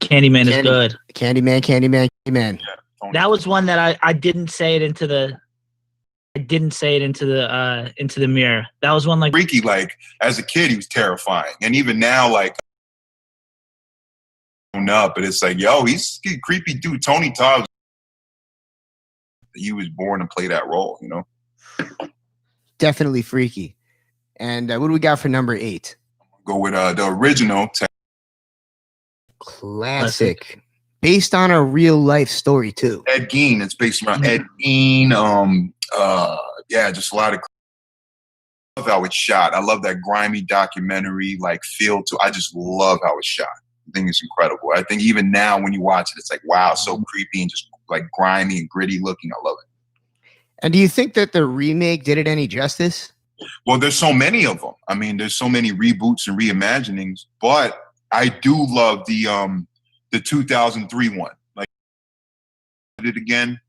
Candyman is good. Candyman. Yeah, That was one that I didn't say it into the. I didn't say it into the mirror. That was one like freaky. Like as a kid, he was terrifying, and even now, like up, but it's like, yo, he's a creepy dude. Tony Todd, he was born to play that role, you know. Definitely freaky. And what do we got for number 8? Go with the original. Classic. Based on a real life story too. Ed Gein. It's based around Ed Gein. Yeah, just a lot of. I love how it's shot. I love that grimy documentary like feel to. I just love how it's shot. I think it's incredible. I think even now when you watch it, it's like, wow, so creepy and just like grimy and gritty looking. I love it. And do you think that the remake did it any justice? Well, there's so many of them. I mean, there's so many reboots and reimaginings, but I do love the 2003 one. Like, did it again.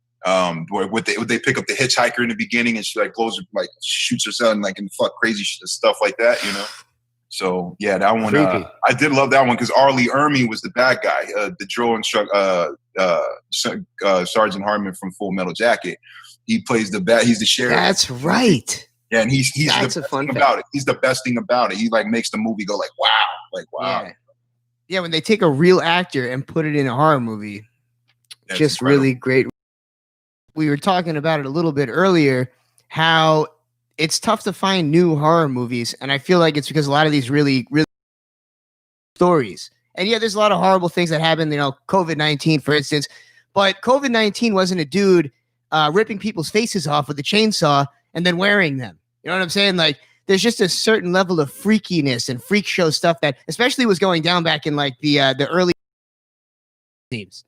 Where they pick up the hitchhiker in the beginning and she like goes like shoots herself and like and fuck crazy stuff like that, you know. So yeah, that one I did love that one because Arlie Ermey was the bad guy, the drill instructor, Sergeant Hartman from Full Metal Jacket. He plays the bad. He's the sheriff. That's right. Yeah, and he's That's the a best fun thing fact. about it. He's the best thing about it. He like makes the movie go like wow. Yeah, when they take a real actor and put it in a horror movie, That's just incredible. really great. We were talking about it a little bit earlier, how it's tough to find new horror movies, and I feel like it's because a lot of these really stories. And yeah, there's a lot of horrible things that happen, you know, COVID-19, for instance, but COVID-19 wasn't a dude ripping people's faces off with a chainsaw and then wearing them. You know what I'm saying? Like, there's just a certain level of freakiness and freak show stuff that especially was going down back in like the early teams.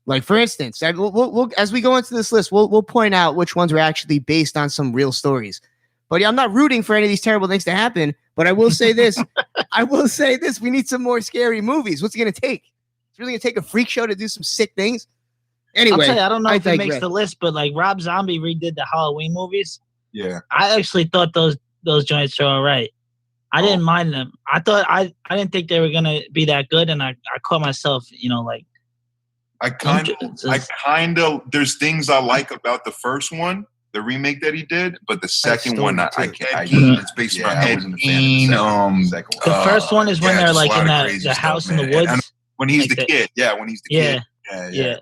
Like, for instance, we'll as we go into this list, we'll point out which ones were actually based on some real stories. But yeah, I'm not rooting for any of these terrible things to happen. But I will say this. We need some more scary movies. What's it going to take? It's really going to take a freak show to do some sick things. Anyway, I'll tell you, I don't know if it makes digress. the list, but like Rob Zombie redid the Halloween movies. Yeah. I actually thought those joints were all right. I didn't mind them. I thought I didn't think they were gonna be that good, and I caught myself, you know, like I kind of there's things I like about the first one, the remake that he did, but the second one I can't. It's based around Ed Gein. The first one is when they're like in the house in the woods. And when he's like the kid, when he's the kid. Yeah.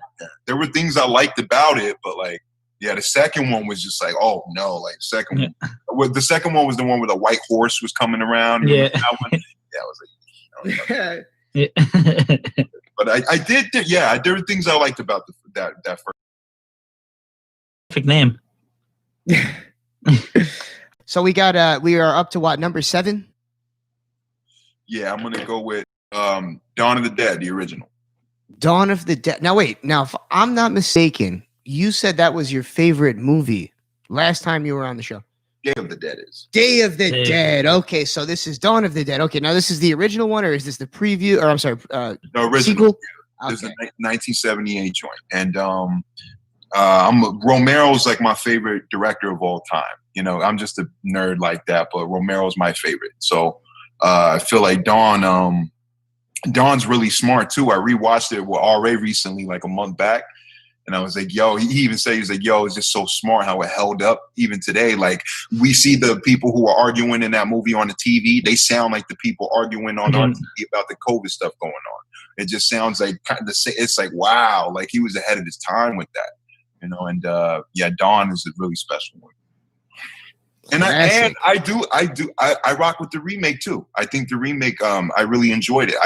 There were things I liked about it, but like, yeah, the second one was just like, oh no, like second one. The second one was the one where the white horse was coming around. Yeah. That one? Yeah, I was like, but I did. Yeah, there were things I liked about that first. Perfect name. So we are up to what, number 7? Yeah, I'm gonna go with Dawn of the Dead, the original. Dawn of the Dead. Now wait, if I'm not mistaken, you said that was your favorite movie last time you were on the show. Day of the Dead is. Day of the Dead. Okay, so this is Dawn of the Dead. Okay, now this is the original one, or is this the preview? Or I'm sorry, the original. Sequel? This is the 1978 joint, and Romero's like my favorite director of all time. You know, I'm just a nerd like that, but Romero's my favorite. So I feel like Dawn's really smart too. I rewatched it with RA recently, like a month back. And I was like, yo, he even said, he's like, yo, it's just so smart how it held up even today. Like, we see the people who are arguing in that movie on the TV. They sound like the people arguing on our TV about the COVID stuff going on. It just sounds like kind of the same. It's like, wow, like he was ahead of his time with that, you know. And Dawn is a really special one. And I rock with the remake too. I think the remake, I really enjoyed it.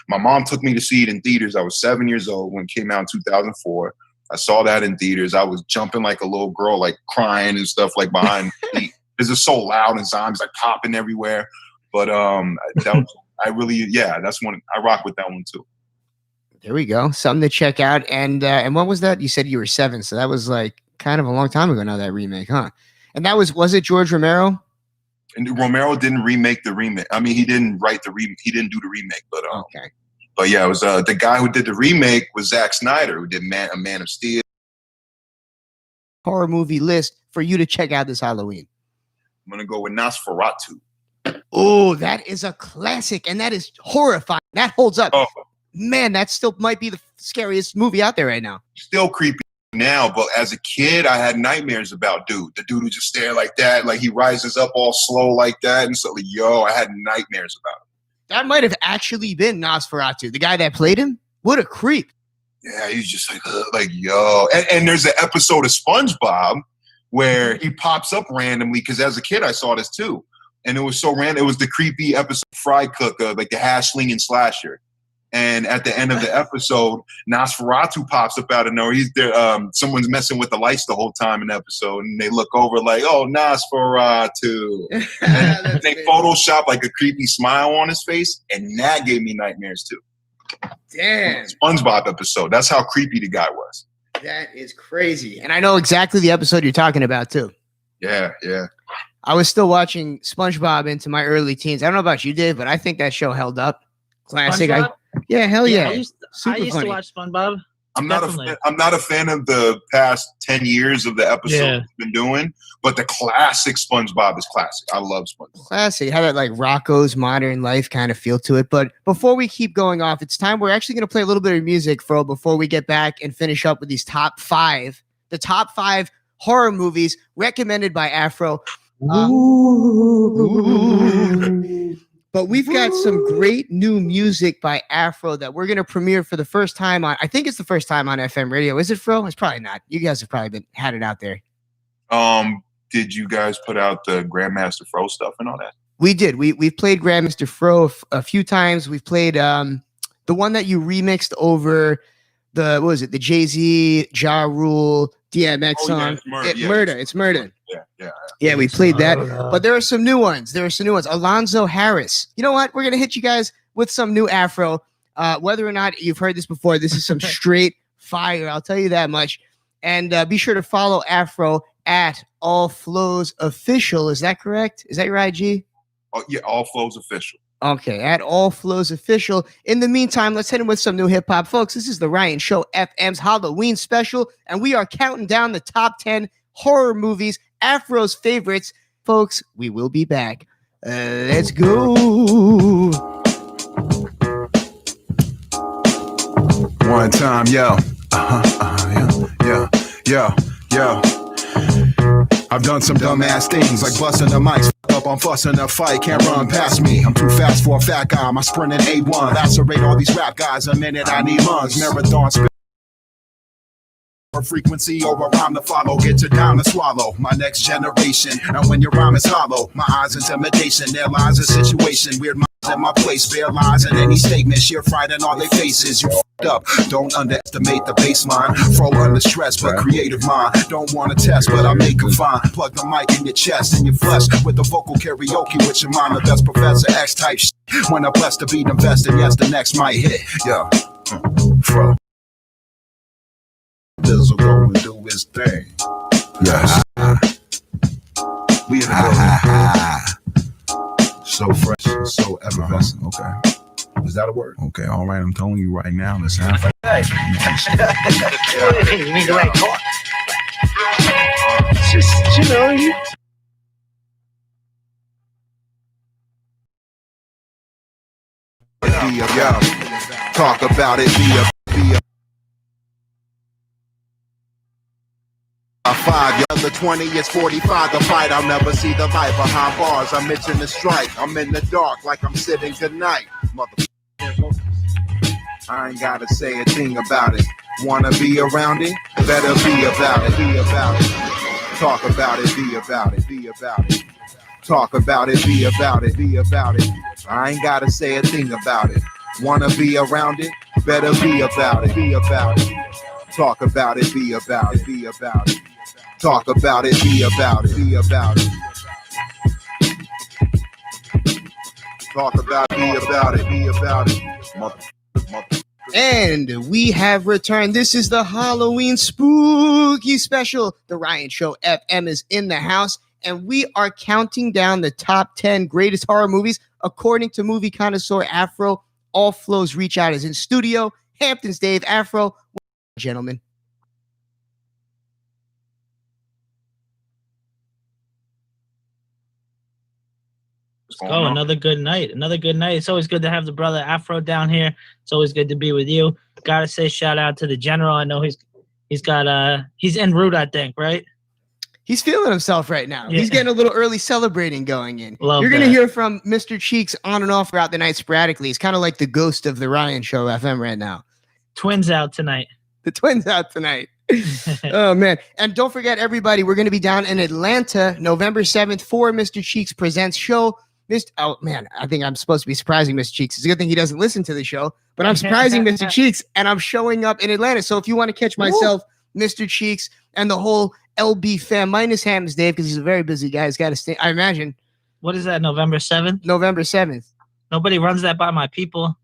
My mom took me to see it in theaters. I was 7 years old when it came out in 2004. I saw that in theaters. I was jumping like a little girl, like crying and stuff, like behind me. It's just so loud and zombies like popping everywhere. But that's one. I rock with that one too. There we go. Something to check out. And when was that? You said you were 7, so that was like kind of a long time ago now, that remake, huh? And that was it George Romero? And Romero didn't remake the remake. I mean, he didn't write the remake. He didn't do the remake, but okay. But yeah, it was the guy who did the remake was Zack Snyder, who did Man of Steel. Horror movie list for you to check out this Halloween. I'm gonna go with Nosferatu. Oh, that is a classic, and that is horrifying. That holds up. Oh, man, that still might be the scariest movie out there right now. Still creepy now, but as a kid, I had nightmares about the dude who just stare like that, like he rises up all slow like that, and so I had nightmares about him. That might have actually been Nosferatu, the guy that played him. What a creep! Yeah, he's just like yo. And there's an episode of SpongeBob where he pops up randomly, because as a kid I saw this too, and it was so random. It was the creepy episode of Fry Cook, like the hash slinging slasher. And at the end of the episode, Nosferatu pops up out of nowhere. He's there. Someone's messing with the lights the whole time in the episode, and they look over like, "Oh, Nosferatu!" And they Photoshop like a creepy smile on his face, and that gave me nightmares too. Damn. SpongeBob episode. That's how creepy the guy was. That is crazy, and I know exactly the episode you're talking about too. Yeah, yeah. I was still watching SpongeBob into my early teens. I don't know about you, Dave, but I think that show held up. Classic. Yeah, hell yeah. I used to watch SpongeBob. I'm not a fan of the past 10 years of the episodes we've been doing, but the classic SpongeBob is classic. I love SpongeBob. Classic. It had that like Rocco's Modern Life kind of feel to it. But before we keep going off, it's time. We're actually going to play a little bit of music, Fro, before we get back and finish up with these top 5. The top 5 horror movies recommended by Afro. But we've got some great new music by Afro that we're going to premiere for the first time on, I think it's the first time on FM radio. Is it, Fro? It's probably not. You guys have probably had it out there. Did you guys put out the Grandmaster Fro stuff and all that? We did. We've played Grandmaster Fro a few times. We've played the one that you remixed over the, what was it? The Jay-Z, Ja Rule, DMX song. It's Murder. Yeah, we played that. But there are some new ones. Alonzo Harris. You know what? We're going to hit you guys with some new Afro. Whether or not you've heard this before, this is some straight fire. I'll tell you that much. And be sure to follow Afro at All Flows Official. Is that correct? Is that your IG? Oh, yeah, All Flows Official. Okay, at All Flows Official. In the meantime, let's hit him with some new hip hop. Folks, this is the Ryan Show FM's Halloween special, and we are counting down the top 10 horror movies, Afro's favorites. Folks, we will be back. Let's go. One time, yo. Yo. I've done some dumbass things like busting the mics, up on fussing a fight, can't run past me. I'm too fast for a fat guy, my sprinting A1. Lacerate all these rap guys, a minute I need lungs. Marathon spit frequency or a rhyme to follow, get you down to swallow my next generation. And when your rhyme is hollow, my eyes intimidation, there lies a situation, weird minds in my place, bare lies in any statement, sheer fright in all their faces. You f***ed up, don't underestimate the baseline. Fro under stress, but creative mind. Don't want to test, but I make it fine. Plug the mic in your chest and your flesh with the vocal karaoke with your mind. That's Professor X type shit. When I'm blessed to be invested, yes, the next might hit. Yo, Fro. This will go and do his thing. Yes. We in the so fresh and so effervescent. Okay. Is that a word? Okay, all right. I'm telling you right now. Let's have it. You need the right talk. Just, you know. Talk about it. Be a 5, the other 20 is 45. The fight, I'll never see the light behind bars. I'm itching to strike. I'm in the dark like I'm sitting goodnight. Motherfucker. I ain't gotta say a thing about it. Wanna be around it? Better be about it. Be about it. Talk about it. Be about it. Be about it. Talk about it. Be about it. Be about it. I ain't gotta say a thing about it. Wanna be around it? Better be about it. Be about it. Talk about it. Be about it. Be about it. Talk about it, be about it, be about it. Talk about it, be about it, be about it. And we have returned. This is the Halloween spooky special. The Ryan Show FM is in the house, and we are counting down the top 10 greatest horror movies according to movie connoisseur Afro. All Flows Reach Out is in studio. Hampton's Dave, Afro, gentlemen. What's Let's going go. on? Another good night. Another good night. It's always good to have the brother Afro down here. It's always good to be with you. Gotta say shout out to the general. I know he's en route, I think, right? He's feeling himself right now. Yeah. He's getting a little early celebrating going in. Love You're going to that. hear from Mr. Cheeks on and off throughout the night sporadically. He's kind of like the ghost of the Ryan Show FM right now. Twins out tonight. The twins out tonight. Oh, man. And don't forget, everybody, we're going to be down in Atlanta November 7th for Mr. Cheeks Presents show. Oh, man, I think I'm supposed to be surprising Mr. Cheeks. It's a good thing he doesn't listen to the show, but I'm surprising Mr. Cheeks, and I'm showing up in Atlanta. So if you want to catch myself, Mr. Cheeks, and the whole LB fam, minus Hams Dave, because he's a very busy guy. He's got to stay. I imagine. What is that, November 7th? November 7th. Nobody runs that by my people.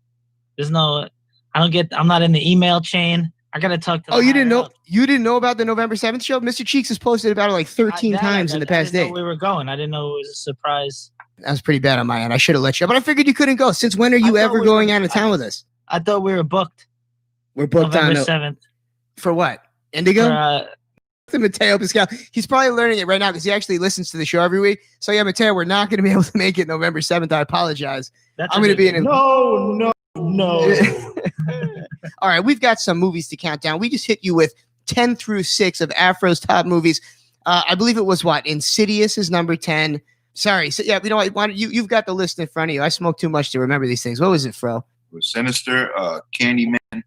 I'm not in the email chain. I got to talk to Oh, you didn't know? You didn't know about the November 7th show? Mr. Cheeks has posted about it like 13 times in the past day. I didn't know we were going. I didn't know it was a surprise. That was pretty bad on my end. I should have let you, but I figured you couldn't go. Since when are you ever going out of town with us? I thought we were booked. We're booked November on 7th. For what? Indigo? For, Mateo Pascal. He's probably learning it right now because he actually listens to the show every week. So yeah, Mateo, we're not going to be able to make it November 7th. I apologize. I'm going to be in. No. All right, we've got some movies to count down. We just hit you with 10 through 6 of Afro's top movies. I believe it was what? Insidious is number 10. Sorry. So, yeah, you know what? You've got the list in front of you. I smoke too much to remember these things. What was it, Fro? It was Sinister, Candyman,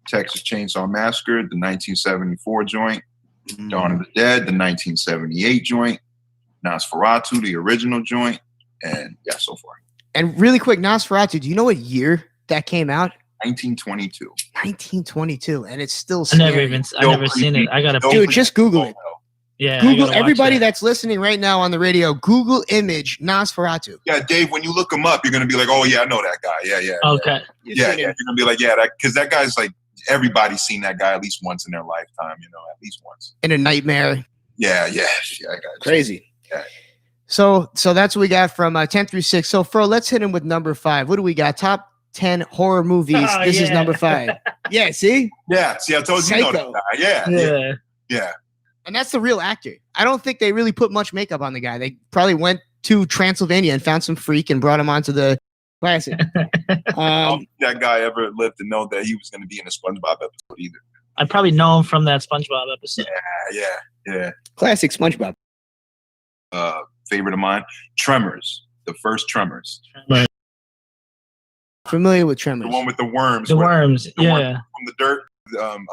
Texas Chainsaw Massacre, the 1974 joint, Dawn of the Dead, the 1978 joint, Nosferatu, the original joint, and yeah, so far. And really quick, Nosferatu, do you know what year that came out? 1922. 1922, and it's still I scary. never seen it. I gotta Dude, just Google it. Yeah, Google everybody that's listening right now on the radio. Google image Nosferatu. Yeah, Dave, when you look him up, you're gonna be like, "Oh yeah, I know that guy." Yeah. Okay. Yeah. You're gonna be like, "Yeah," because that guy's like everybody's seen that guy at least once in their lifetime. At least once. In a nightmare. Yeah. That guy's crazy. Yeah. So that's what we got from 10 through 6. So, Fro, let's hit him with number 5. What do we got? Top 10 horror movies. This is number 5. Yeah, see? Yeah, see, I told you, you know that guy. Yeah. And that's the real actor. I don't think they really put much makeup on the guy. They probably went to Transylvania and found some freak and brought him onto the classic. That guy ever lived to know that he was going to be in a SpongeBob episode either. I'd probably know him from that SpongeBob episode. Yeah. Classic SpongeBob. Favorite of mine, Tremors. The first Tremors. Familiar with Tremors. The one with the worms. The worms, the worms from the dirt,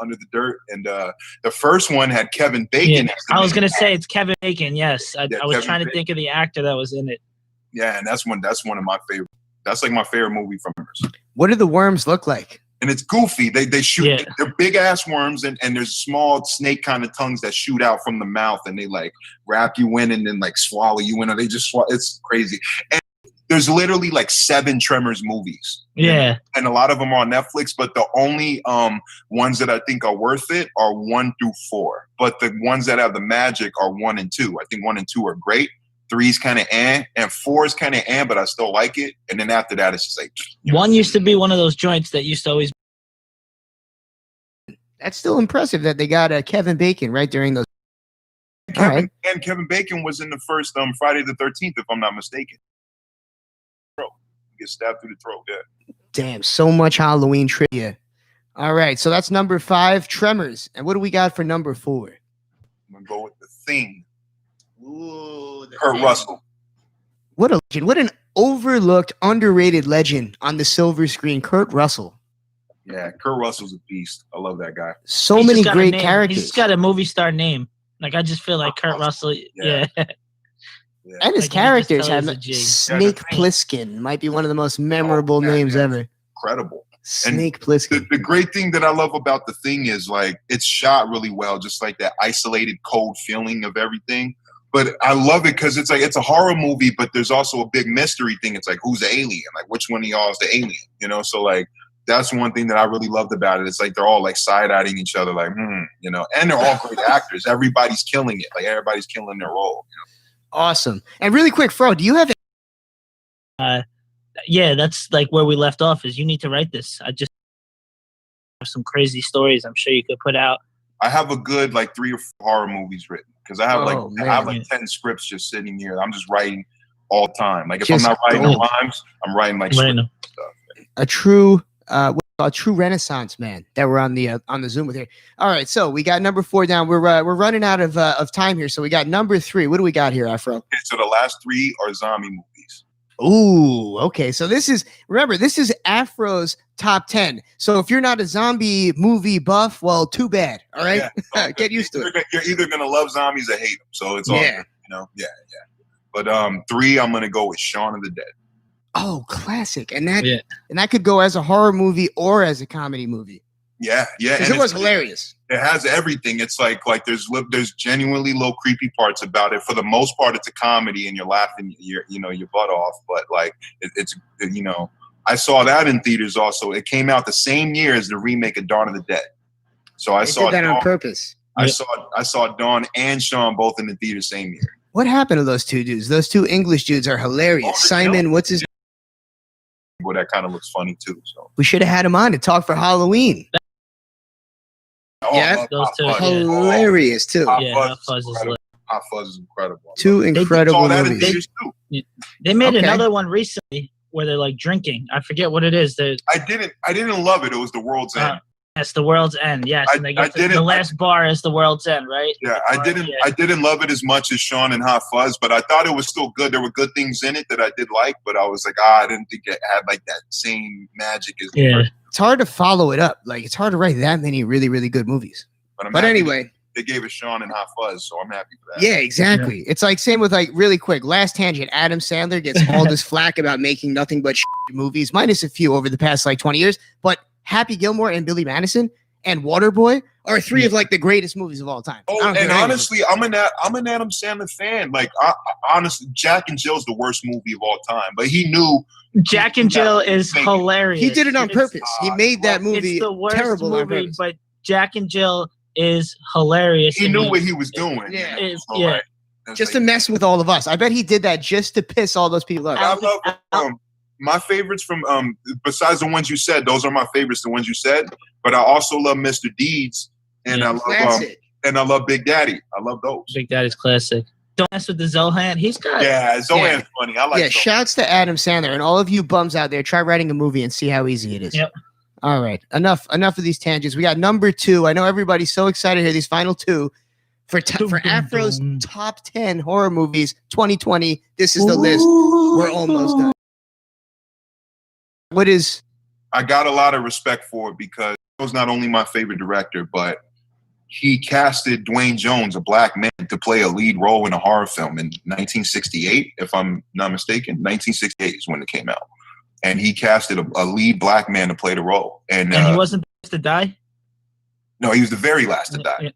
under the dirt. And the first one had Kevin Bacon. Yeah. I was going to say it's Kevin Bacon, yes. I was trying to Bacon. think of the actor that was in it. Yeah, and that's one of my favorite. That's like my favorite movie from Tremors. What do the worms look like? And it's goofy. They shoot. They're big ass worms, and there's small snake kind of tongues that shoot out from the mouth, and they like wrap you in and then like swallow you in, or they just swallow. It's crazy. And there's literally like 7 Tremors movies. Yeah, and a lot of them are on Netflix, but the only ones that I think are worth it are 1 through 4. But the ones that have the magic are 1 and 2. I think 1 and 2 are great. 3's kind of and 4's kind of but I still like it. And then after that, it's just like 1 used to be one of those joints that used to always. That's still impressive that they got Kevin Bacon right during those. And Kevin Bacon was in the first Friday the 13th, if I'm not mistaken. Get stabbed through the throat. Yeah. Damn, so much Halloween trivia. All right, so that's number 5, Tremors. And what do we got for number 4? I'm gonna go with The Thing. Ooh, Kurt Russell. What a legend! What an overlooked, underrated legend on the silver screen. Kurt Russell. Yeah, Kurt Russell's a beast. I love that guy. So many great characters. He's got a movie star name. Like I just feel like Kurt Russell. Yeah. And his characters have Snake Plissken. Might be one of the most memorable names ever. Incredible. Snake Plissken. The great thing that I love about The Thing is like it's shot really well, just like that isolated, cold feeling of everything. But I love it because it's like it's a horror movie, but there's also a big mystery thing. It's like who's the alien? Like which one of y'all is the alien? So like that's one thing that I really loved about it. It's like they're all like side-eyeing each other, like and they're all great actors. Everybody's killing it. Like everybody's killing their role. Awesome. And really quick, Fro, do you have? Yeah, that's like where we left off. Is you need to write this. I just have some crazy stories. I'm sure you could put out. I have a good like 3 or 4 horror movies written because I have I have 10 scripts just sitting here. I'm just writing all time. Like if Just I'm not writing the gold. rhymes, I'm writing like Right now. stuff. A true Renaissance man that we're on the Zoom with here. All right, so we got number 4 down. We're running out of time here, so we got number 3. What do we got here, Afro? Okay, so the last 3 are zombie movies. Ooh, okay. So this is Afro's top 10. So if you're not a zombie movie buff, well, too bad. All right, Yeah, get used to it. You're either gonna love zombies or hate them. So it's all Yeah. good, you know. Yeah. But 3, I'm gonna go with Shaun of the Dead. Oh, classic. And that could go as a horror movie or as a comedy movie. Yeah. Because it was hilarious. It has everything. It's like there's genuinely low creepy parts about it. For the most part, it's a comedy and you're laughing your butt off. But like it's I saw that in theaters also. It came out the same year as the remake of Dawn of the Dead. So I saw did that Dawn, on purpose. I saw Dawn and Shaun both in the theater same year. What happened to those two dudes? Those two English dudes are hilarious. Oh, Simon, what's his? Well, that kind of looks funny too. So We should have had him on to talk for Halloween. Yeah, those two, hilarious too. Yeah, Hot Fuzz is lit. Hot Fuzz is incredible. Two incredible saw that in movies. theaters too. They made Okay. another one recently where they're like drinking. I forget what it is. I didn't love it. It was The World's End. That's The World's End. Yes, and they get the last bar is The World's End, right? Yeah, I didn't love it as much as Shaun and Hot Fuzz, but I thought it was still good. There were good things in it that I did like, but I was like, I didn't think it had like that same magic as the first. It's hard to follow it up. Like it's hard to write that many really, really good movies. But anyway, they gave it Shaun and Hot Fuzz, so I'm happy for that. Yeah, exactly. Yeah. It's like same with like really quick. Last tangent. Adam Sandler gets all this flack about making nothing but movies, minus a few over the past like 20 years. But Happy Gilmore and Billy Madison and Waterboy are 3 of like the greatest movies of all time. Oh, and honestly, I'm an Adam Sandler fan. Like, honestly, Jack and Jill's the worst movie of all time. But he knew Jack and Jill is hilarious. He did it on purpose. He made that movie it's the worst terrible movie, on purpose. but Jack and Jill is hilarious. He knew what he was doing. Yeah, Like, just to mess with all of us. I bet he did that just to piss all those people off. I love my favorites from besides the ones you said. Those are my favorites. The ones you said. But I also love Mr. Deeds, and I love Big Daddy. I love those. Big Daddy's classic. Don't mess with the Zohan. He's got Zohan's funny. I like. Yeah, shouts to Adam Sandler and all of you bums out there. Try writing a movie and see how easy it is. Yep. All right, enough of these tangents. We got number 2. I know everybody's so excited to hear these final 2 for Afro's top 10 horror movies 2020. This is the list. We're almost done. What is? I got a lot of respect for it because he was not only my favorite director, but he casted Dwayne Jones, a black man, to play a lead role in a horror film in 1968, if I'm not mistaken. 1968 is when it came out. And he casted a lead black man to play the role. And he wasn't the first to die? No, he was the very last to die.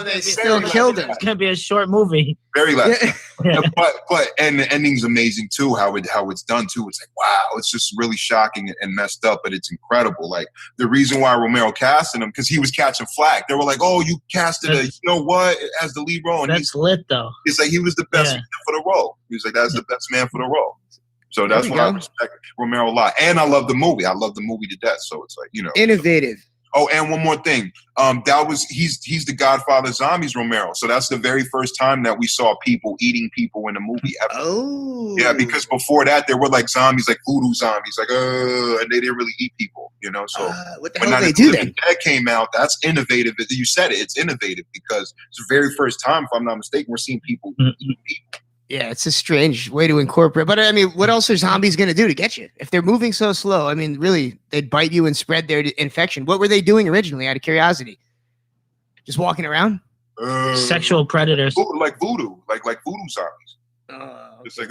They still killed him. It's going to be a short movie. Very last. But and the ending's amazing too, how it's done too. It's like, wow, it's just really shocking and messed up, but it's incredible. Like the reason why Romero casted him, because he was catching flack. They were like, oh, you casted as the lead role. And that's lit though. He's like, he was the best man for the role. He was like, that's the best man for the role. So that's why I respect Romero a lot. And I love the movie. I love the movie to death. So it's like, innovative. Oh, and one more thing. He's the godfather of zombies, Romero. So that's the very first time that we saw people eating people in a movie ever. Oh. Yeah, because before that there were like zombies, like voodoo zombies, like and they didn't really eat people, So what the hell did they do then? That came out, that's innovative. You said it, it's innovative because it's the very first time, if I'm not mistaken, we're seeing people eat people. Yeah, it's a strange way to incorporate. But I mean, what else are zombies going to do to get you? If they're moving so slow, I mean, really, they'd bite you and spread their infection. What were they doing originally, out of curiosity? Just walking around? Sexual predators. Like voodoo, like voodoo zombies. It's like,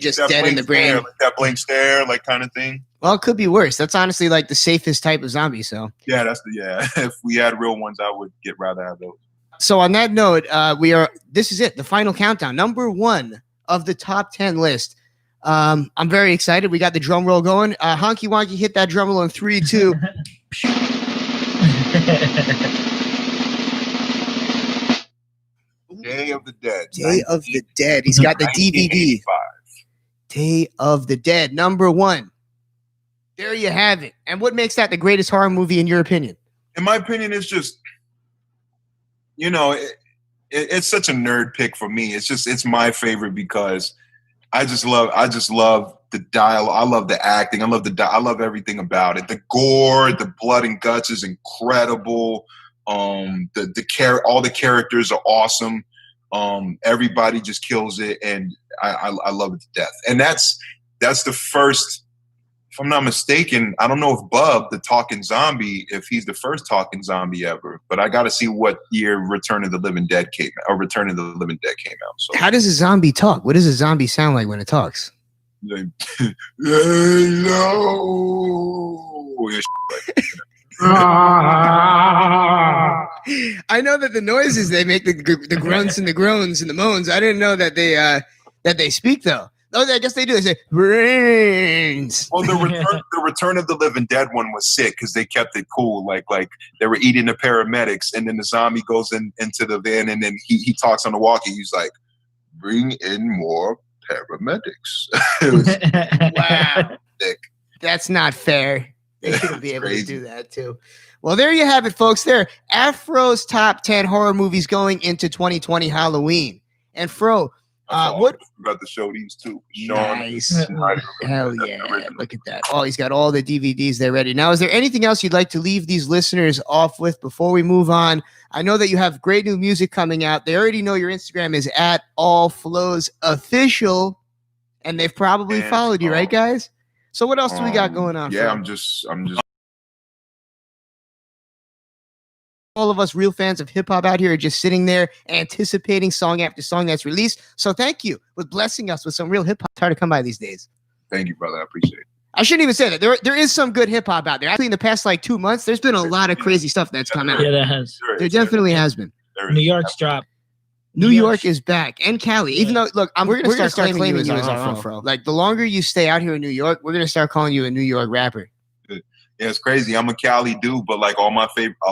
just dead in the brain. Like that blank stare, like kind of thing. Well, it could be worse. That's honestly like the safest type of zombie. So yeah, if we had real ones, I would rather have those. So on that note, this is it, the final countdown. Number 1 of the top 10 list. I'm very excited. We got the drum roll going. Honky Wonky, hit that drum roll in 3, 2. Day of the Dead. Day of the Dead. He's got the DVD. Day of the Dead, number 1. There you have it. And what makes that the greatest horror movie in your opinion? In my opinion, it's just, it's such a nerd pick for me. It's my favorite because I just love the dialogue. I love the acting. I love everything about it. The gore, the blood and guts is incredible. All the characters are awesome. Everybody just kills it, and I love it to death. And that's the first. If I'm not mistaken, I don't know if Bub, the talking zombie, if he's the first talking zombie ever, but I got to see what year Return of the Living Dead came out. So how does a zombie talk? What does a zombie sound like when it talks? Like, hello. I know that the noises they make, the grunts and the groans and the moans. I didn't know that they speak though. Oh, I guess they do. They say brains. Well, the Return of the Living Dead one was sick because they kept it cool. Like they were eating the paramedics, and then the zombie goes into the van, and then he talks on the walkie. He's like, "Bring in more paramedics." It was wow, sick. That's not fair. They shouldn't be able to do that too. Well, there you have it, folks. There, Afro's top 10 horror movies going into 2020 Halloween. And Fro, what about to show these two? Nice. Hell yeah. Look at that. Oh, he's got all the DVDs there ready. Now, is there anything else you'd like to leave these listeners off with before we move on? I know that you have great new music coming out. They already know your Instagram is at allflowsofficial, and they've probably followed you, right, guys? So what else do we got going on? Yeah, I'm just all of us real fans of hip hop out here are just sitting there anticipating song after song that's released. So thank you for blessing us with some real hip hop. It's hard to come by these days. Thank you, brother. I appreciate it. I shouldn't even say that. There is some good hip hop out there. Actually, in the past 2 months, there's been a lot of crazy stuff that's come out. Yeah, there has. There definitely has been. New York's dropped. New York is back, and Cali. Even though, look, we're gonna start claiming you as our Fro. Like the longer you stay out here in New York, we're gonna start calling you a New York rapper. Yeah, it's crazy. I'm a Cali dude, but like a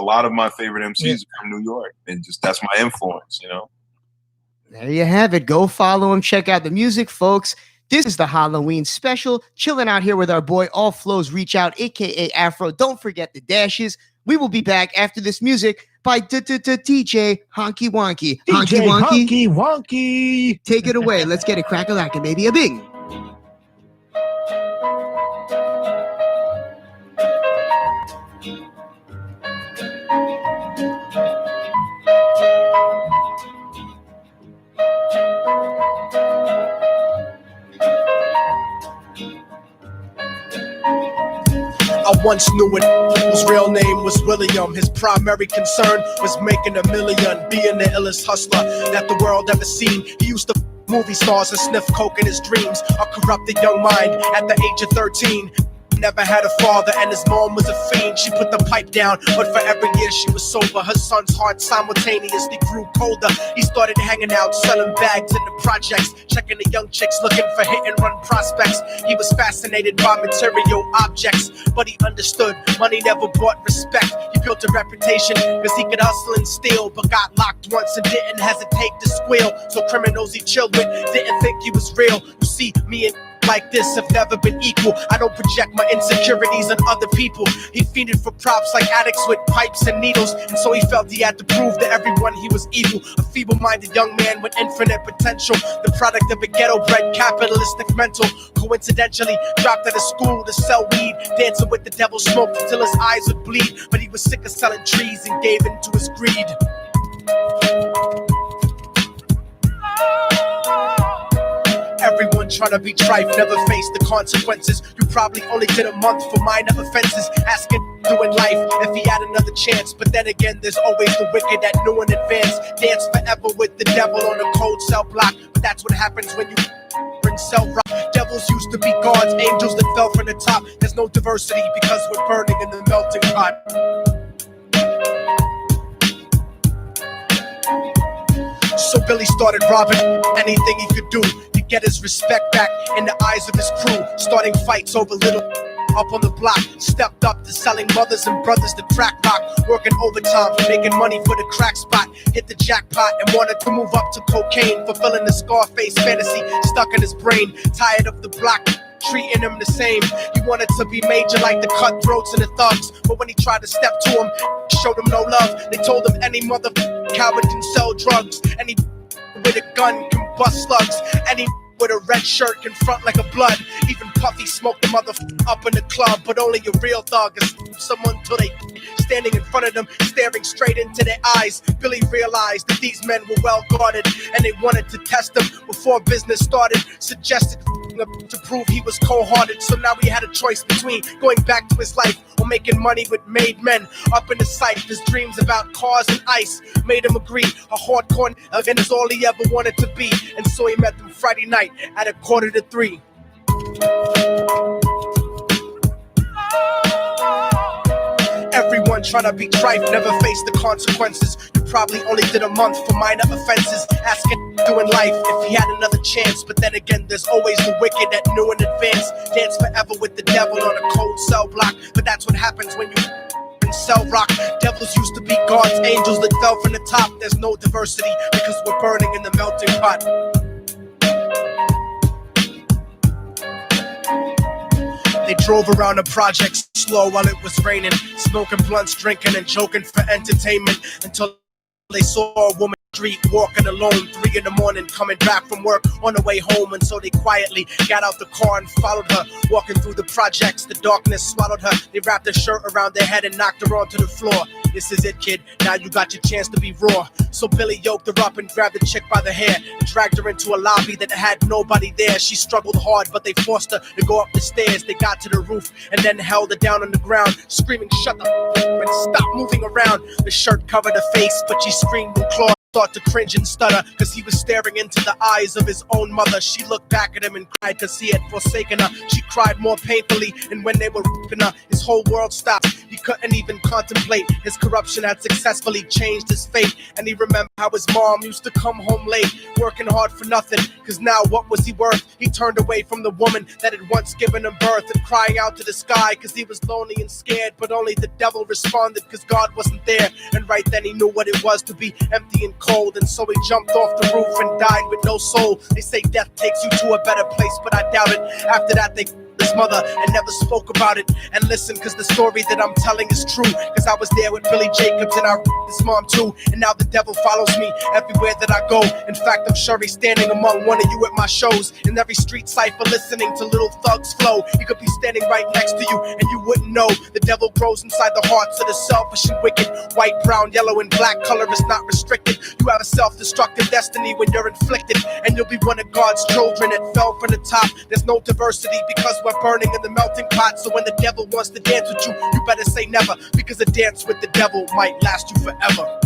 lot of my favorite MCs are from New York, and just that's my influence, you know. There you have it. Go follow him. Check out the music, folks. This is the Halloween special. Chilling out here with our boy All Flows Reach Out, aka Afro. Don't forget the dashes. We will be back after this music by DJ Honky Wonky. Honky Wonky. Take it away. Let's get it crack-a-lackin', baby. A bing. I once knew it. His real name was William. His primary concern was making $1 million, being the illest hustler that the world ever seen. He used to movie stars and sniff coke in his dreams. A corrupted young mind at the age of 13. Never had a father and his mom was a fiend. She put the pipe down, but for every year she was sober. Her son's heart simultaneously grew colder. He started hanging out, selling bags in the projects, checking the young chicks, looking for hit-and-run prospects. He was fascinated by material objects, but he understood money never brought respect. He built a reputation because he could hustle and steal, but got locked once and didn't hesitate to squeal. So criminals he chilled with didn't think he was real. You see, me and like this have never been equal. I don't project my insecurities on other people. He fiended for props like addicts with pipes and needles, and so he felt he had to prove to everyone he was evil. A feeble-minded young man with infinite potential, the product of a ghetto-bred capitalistic mental. Coincidentally, dropped out of school to sell weed, dancing with the devil, smoked until his eyes would bleed. But he was sick of selling trees and gave in to his greed. Everyone trying to be trife never faced the consequences. You probably only did a month for minor offenses. Asking doing life if he had another chance. But then again, there's always the wicked that knew in advance. Dance forever with the devil on a cold cell block. But that's what happens when you sell rock. Devils used to be gods, angels that fell from the top. There's no diversity because we're burning in the melting pot. So Billy started robbing anything he could do to get his respect back in the eyes of his crew. Starting fights over little up on the block. Stepped up to selling mothers and brothers to crack rock. Working overtime, making money for the crack spot. Hit the jackpot and wanted to move up to cocaine. Fulfilling the Scarface fantasy stuck in his brain. Tired of the block treating him the same. He wanted to be major like the cutthroats and the thugs, but when he tried to step to him, showed him no love. They told him any mother coward can sell drugs, any with a gun can bust slugs, any with a red shirt can front like a blood. Even Puffy smoked the mother up in the club, but only a real thug is someone till they standing in front of them, staring straight into their eyes. Billy realized that these men were well guarded, and they wanted to test him before business started. Suggested to prove he was cold-hearted, so now he had a choice between going back to his life or making money with made men. Up in the sight, his dreams about cars and ice made him agree a hardcore event is all he ever wanted to be, and so he met them Friday night at 2:45. Everyone trying to be trife, never face the consequences. You probably only did a month for minor offenses. Asking doing life if he had another chance. But then again, there's always the wicked that knew in advance. Dance forever with the devil on a cold cell block. But that's what happens when you sell rock. Devils used to be God's angels that fell from the top. There's no diversity because we're burning in the melting pot. They drove around the projects slow while it was raining, smoking blunts, drinking and joking for entertainment, until they saw a woman street walking alone 3 a.m, coming back from work on the way home. And so they quietly got out the car and followed her, walking through the projects. The darkness swallowed her. They wrapped her shirt around their head and knocked her onto the floor. This is it, kid. Now you got your chance to be raw. So Billy yoked her up and grabbed the chick by the hair and dragged her into a lobby that had nobody there. She struggled hard, but they forced her to go up the stairs. They got to the roof and then held her down on the ground, screaming, "Shut the f*** up and stop moving around." The shirt covered her face, but she screamed and clawed. Thought to cringe and stutter, cause he was staring into the eyes of his own mother. She looked back at him and cried cause he had forsaken her. She cried more painfully, and when they were ripping her, his whole world stopped. He couldn't even contemplate. His corruption had successfully changed his fate. And he remembered how his mom used to come home late, working hard for nothing, cause now what was he worth? He turned away from the woman that had once given him birth, and crying out to the sky cause he was lonely and scared. But only the devil responded cause God wasn't there. And right then he knew what it was to be empty and cold, and so he jumped off the roof and died with no soul. They say death takes you to a better place, but I doubt it. After that they his mother and never spoke about it. And listen, cause the story that I'm telling is true, cause I was there with Billy Jacobs and I his mom too. And now the devil follows me everywhere that I go. In fact, I'm sure he's standing among one of you at my shows, in every street cipher listening to Little Thug's flow. He could be standing right next to you and you wouldn't know. The devil grows inside the hearts of the selfish and wicked. White, brown, yellow, and black color is not restricted. You have a self-destructive destiny when you're inflicted, and you'll be one of God's children that fell from the top. There's no diversity because we're burning in the melting pot. So when the devil wants to dance with you, you better say never, because a dance with the devil might last you forever.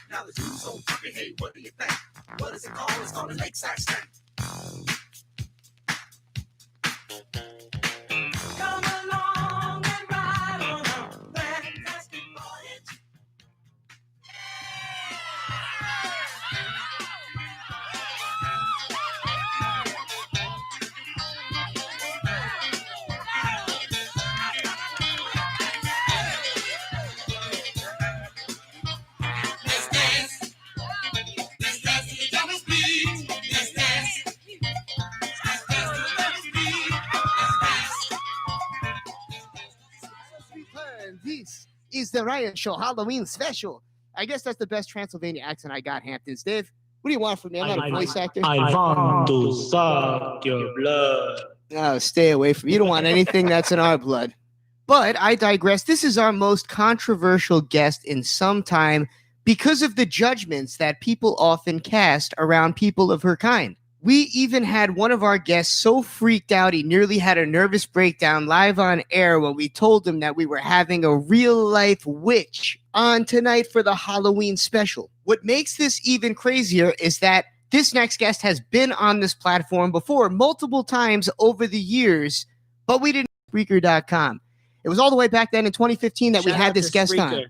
Now the dude's so fucking hey, what do you think? What is it called? It's called a lakeside stank. Come along and ride on a fantastic voyage. This is the Ryan Show Halloween special. I guess that's the best Transylvania accent I got, Hamptons. Dave, what do you want from me? I'm not a voice actor. I want to suck your blood. Oh, stay away from me. You don't want anything that's in our blood. But I digress. This is our most controversial guest in some time because of the judgments that people often cast around people of her kind. We even had one of our guests so freaked out he nearly had a nervous breakdown live on air when we told him that we were having a real-life witch on tonight for the Halloween special. What makes this even crazier is that this next guest has been on this platform before multiple times over the years, but we didn't know Spreaker.com. It was all the way back then in 2015 that we had this guest on.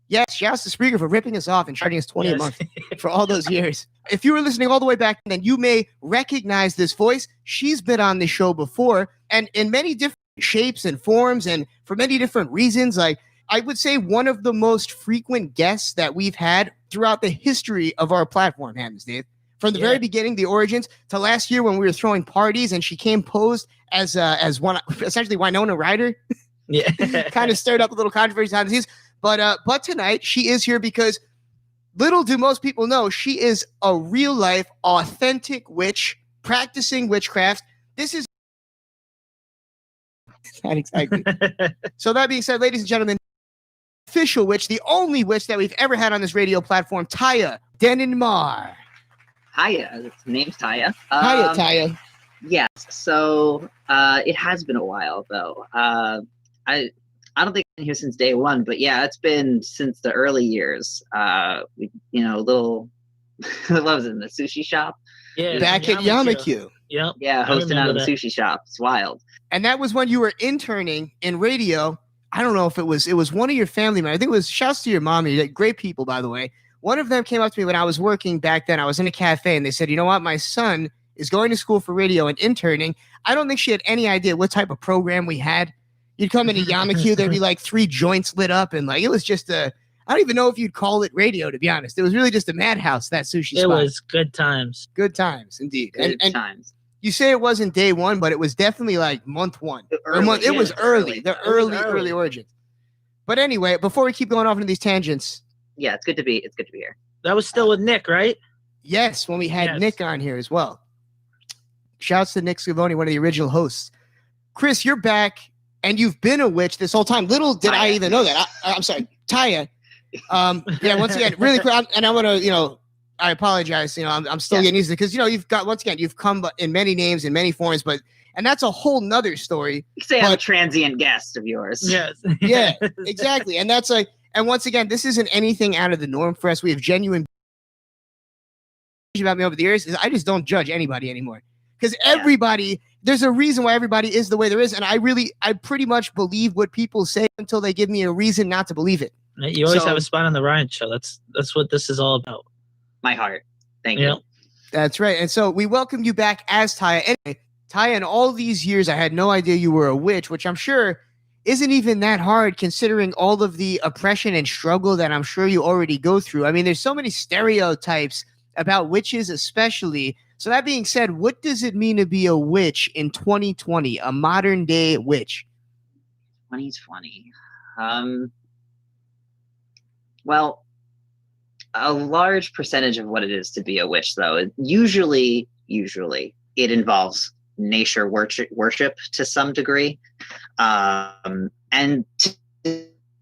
Yes, shouts to Spreaker for ripping us off and charging us $20 a month for all those years. If you were listening all the way back, then you may recognize this voice. She's been on the show before, and in many different shapes and forms, and for many different reasons. Like, I would say one of the most frequent guests that we've had throughout the history of our platform, Hammons, Dave. From the very beginning, the origins, to last year when we were throwing parties and she came posed as one, essentially Winona Ryder. Yeah. Kind of stirred up a little controversy behind the scenes. But tonight she is here because little do most people know she is a real life, authentic witch practicing witchcraft. This is not exactly. So that being said, ladies and gentlemen, official witch, the only witch that we've ever had on this radio platform, Taya Denenmar. Hiya, name's Taya. Hiya, Taya. Yes, so it has been a while though. I don't think I've been here since day one, but yeah, it's been since the early years. Little what was it, in the sushi shop? Yeah, back at Yamakyu. Yep. Yeah, hosting out of the sushi shop. It's wild. And that was when you were interning in radio. I don't know if it was one of your family members. I think it was, shouts to your mommy. Great people, by the way. One of them came up to me when I was working back then. I was in a cafe and they said, you know what? My son is going to school for radio and interning. I don't think she had any idea what type of program we had. You'd come into Yamakyu, there'd be like 3 joints lit up, and like it was just I don't even know if you'd call it radio, to be honest. It was really just a madhouse, that sushi spot. It was good times. Good times, indeed. Good times. You say it wasn't day one, but it was definitely like month one. It was early. The early origins. But anyway, before we keep going off into these tangents. Yeah, it's good to be here. That was still with Nick, right? Yes, when we had Nick on here as well. Shouts to Nick Scavone, one of the original hosts. Chris, you're back. And you've been a witch this whole time. Little did I even know that. I'm sorry, Taya. Once again, really quick. And I want to, I apologize. I'm still getting used to it because, you've come in many names and many forms, and that's a whole nother story. You say I'm a transient guest of yours. Yes. Yeah, exactly. And that's and once again, this isn't anything out of the norm for us. We have genuine about me over the years. I just don't judge anybody anymore. Because everybody, there's a reason why everybody is the way there is. And I pretty much believe what people say until they give me a reason not to believe it. You always have a spot on the Ryan show. That's what this is all about. My heart. Thank you. That's right. And so we welcome you back as Taya. Anyway, Taya, in all these years, I had no idea you were a witch, which I'm sure isn't even that hard considering all of the oppression and struggle that I'm sure you already go through. I mean, there's so many stereotypes about witches especially. So that being said, what does it mean to be a witch in 2020, a modern day witch? 2020. Well, a large percentage of what it is to be a witch, though, usually it involves nature worship to some degree. And to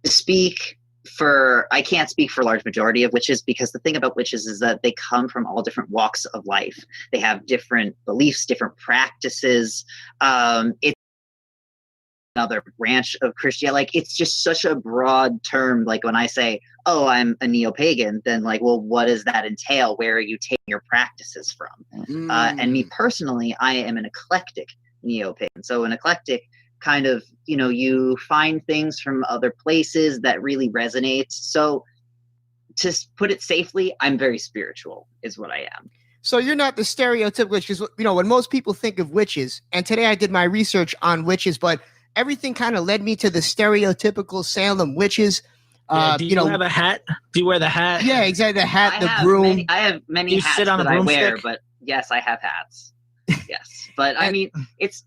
speak for, I can't speak for a large majority of witches, because the thing about witches is that they come from all different walks of life. They have different beliefs, different practices. It's another branch of Christianity. Like, it's just such a broad term. Like, when I say, oh, I'm a neo-pagan, then like, well, what does that entail? Where are you taking your practices from? And me personally, I am an eclectic neo-pagan. So an eclectic kind of, you find things from other places that really resonates. So to put it safely, I'm very spiritual is what I am. So you're not the stereotypical witches, when most people think of witches, and today I did my research on witches, but everything kind of led me to the stereotypical Salem witches. Do you have a hat? Do you wear the hat? Yeah, exactly. The hat, the broom. I have many hats that I wear, but yes, I have hats. Yes. But I mean, it's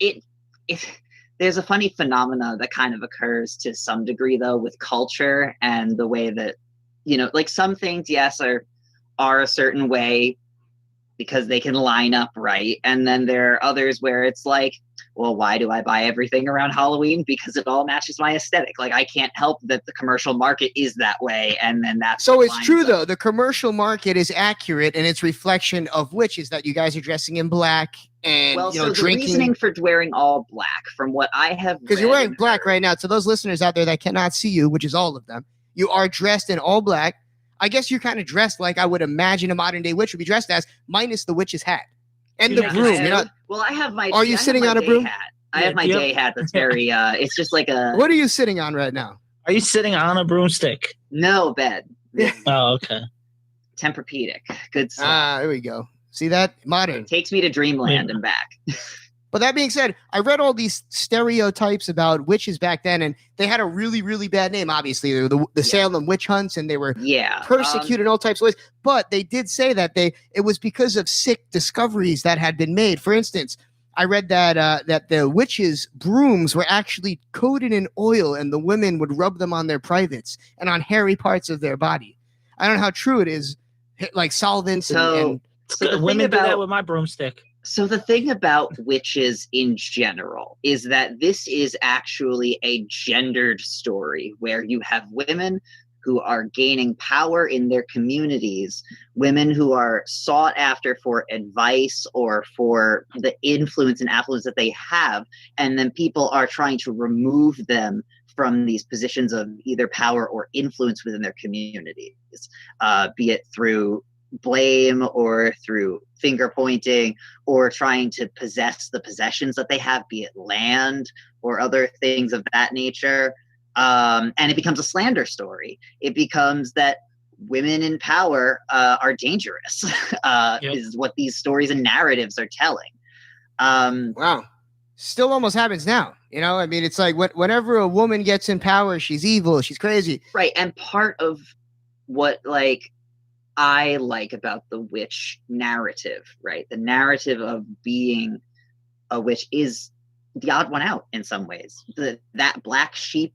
there's a funny phenomena that kind of occurs to some degree, though, with culture and the way that, like some things, yes, are a certain way, because they can line up right. And then there are others where it's like, well, why do I buy everything around Halloween? Because it all matches my aesthetic. Like, I can't help that the commercial market is that way. And then that's So what it's lines true up. though. The commercial market is accurate in its reflection of witches, that you guys are dressing in black and Well, you know so the drinking. reasoning for wearing all black, from what I have Because you're read wearing and black heard- right now. To those listeners out there that cannot see you, which is all of them, you are dressed in all black. I guess you're kind of dressed like I would imagine a modern day witch would be dressed as, minus the witch's hat and You're the not- broom. I You're have- not. well, I have my. Are you I have sitting my on a day broom? Hat. I Yeah, have my do you day hat. That's very. It's just like a What are you sitting on right now? Are you sitting on a broomstick? no bed. Oh, okay. Tempur-Pedic. Good stuff. Ah, there we go. See that? Modern. Takes me to dreamland and back. But that being said, I read all these stereotypes about witches back then, and they had a really, really bad name. Obviously, they were the Salem witch hunts, and they were Yeah. persecuted in all types of ways. But they did say that it was because of sick discoveries that had been made. For instance, I read that that the witches' brooms were actually coated in oil, and the women would rub them on their privates and on hairy parts of their body. I don't know how true it is, like solvents and So the Women thing do that about with my broomstick. So the thing about witches in general is that this is actually a gendered story where you have women who are gaining power in their communities, women who are sought after for advice or for the influence and affluence that they have, and then people are trying to remove them from these positions of either power or influence within their communities, be it through blame or through finger pointing or trying to possess the possessions that they have, be it land or other things of that nature. And it becomes a slander story. It becomes that women in power are dangerous, is what these stories and narratives are telling. wow. Still almost happens now. You know, I mean, it's like whenever a woman gets in power, she's evil, she's crazy. Right. And part of what I like about the witch narrative, right? The narrative of being a witch is the odd one out in some ways. That black sheep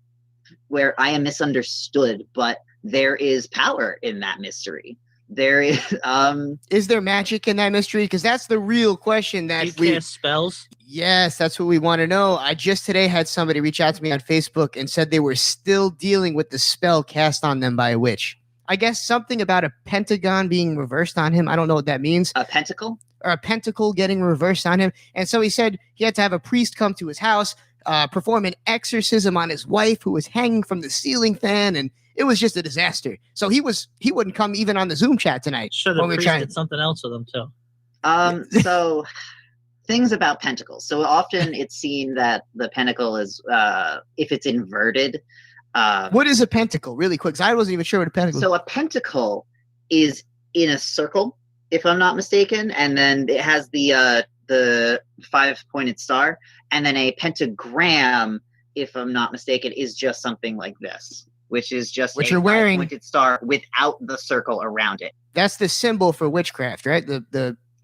where I am misunderstood, but there is power in that mystery. There is there magic in that mystery? Because that's the real question that You cast spells? Yes, that's what we want to know. I just today had somebody reach out to me on Facebook and said they were still dealing with the spell cast on them by a witch. I guess something about a pentagon being reversed on him. I don't know what that means. a pentacle. Or a pentacle getting reversed on him. And so he said he had to have a priest come to his house, perform an exorcism on his wife who was hanging from the ceiling fan, and it was just a disaster. So he wouldn't come even on the Zoom chat tonight. Sure, the when we priest tried. did something else with them too. So things about pentacles. So often it's seen that the pentacle is, if it's inverted. What is a pentacle, really quick? 'Cause I wasn't even sure what a pentacle. So a pentacle is in a circle, if I'm not mistaken, and then it has the 5-pointed star, and then a pentagram, if I'm not mistaken, is just something like this, which is just What a you're wearing. 5-pointed star without the circle around it. That's the symbol for witchcraft, right?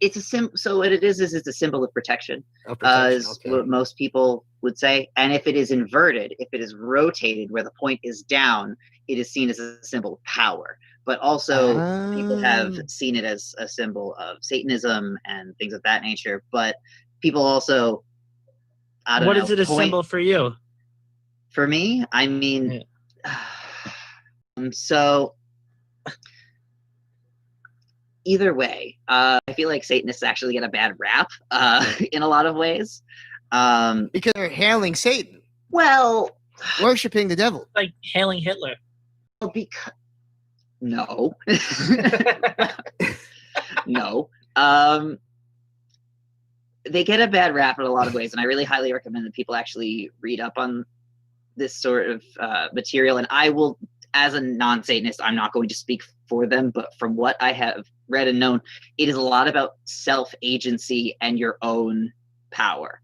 It's a so what it is it's a symbol of protection. Protection, Is what most people would say. And if it is inverted, if it is rotated where the point is down, it is seen as a symbol of power. But also people have seen it as a symbol of Satanism and things of that nature. But people also, I don't know. What is it a symbol for you? For me, I mean, so either way, I feel like Satanists actually get a bad rap in a lot of ways. Because they're hailing Satan. Well, worshiping the devil. Like hailing Hitler. Because no. No. They get a bad rap in a lot of ways, and I really highly recommend that people actually read up on this sort of material. And I will, as a non-Satanist, I'm not going to speak for them, but from what I have read and known, it is a lot about self-agency and your own power,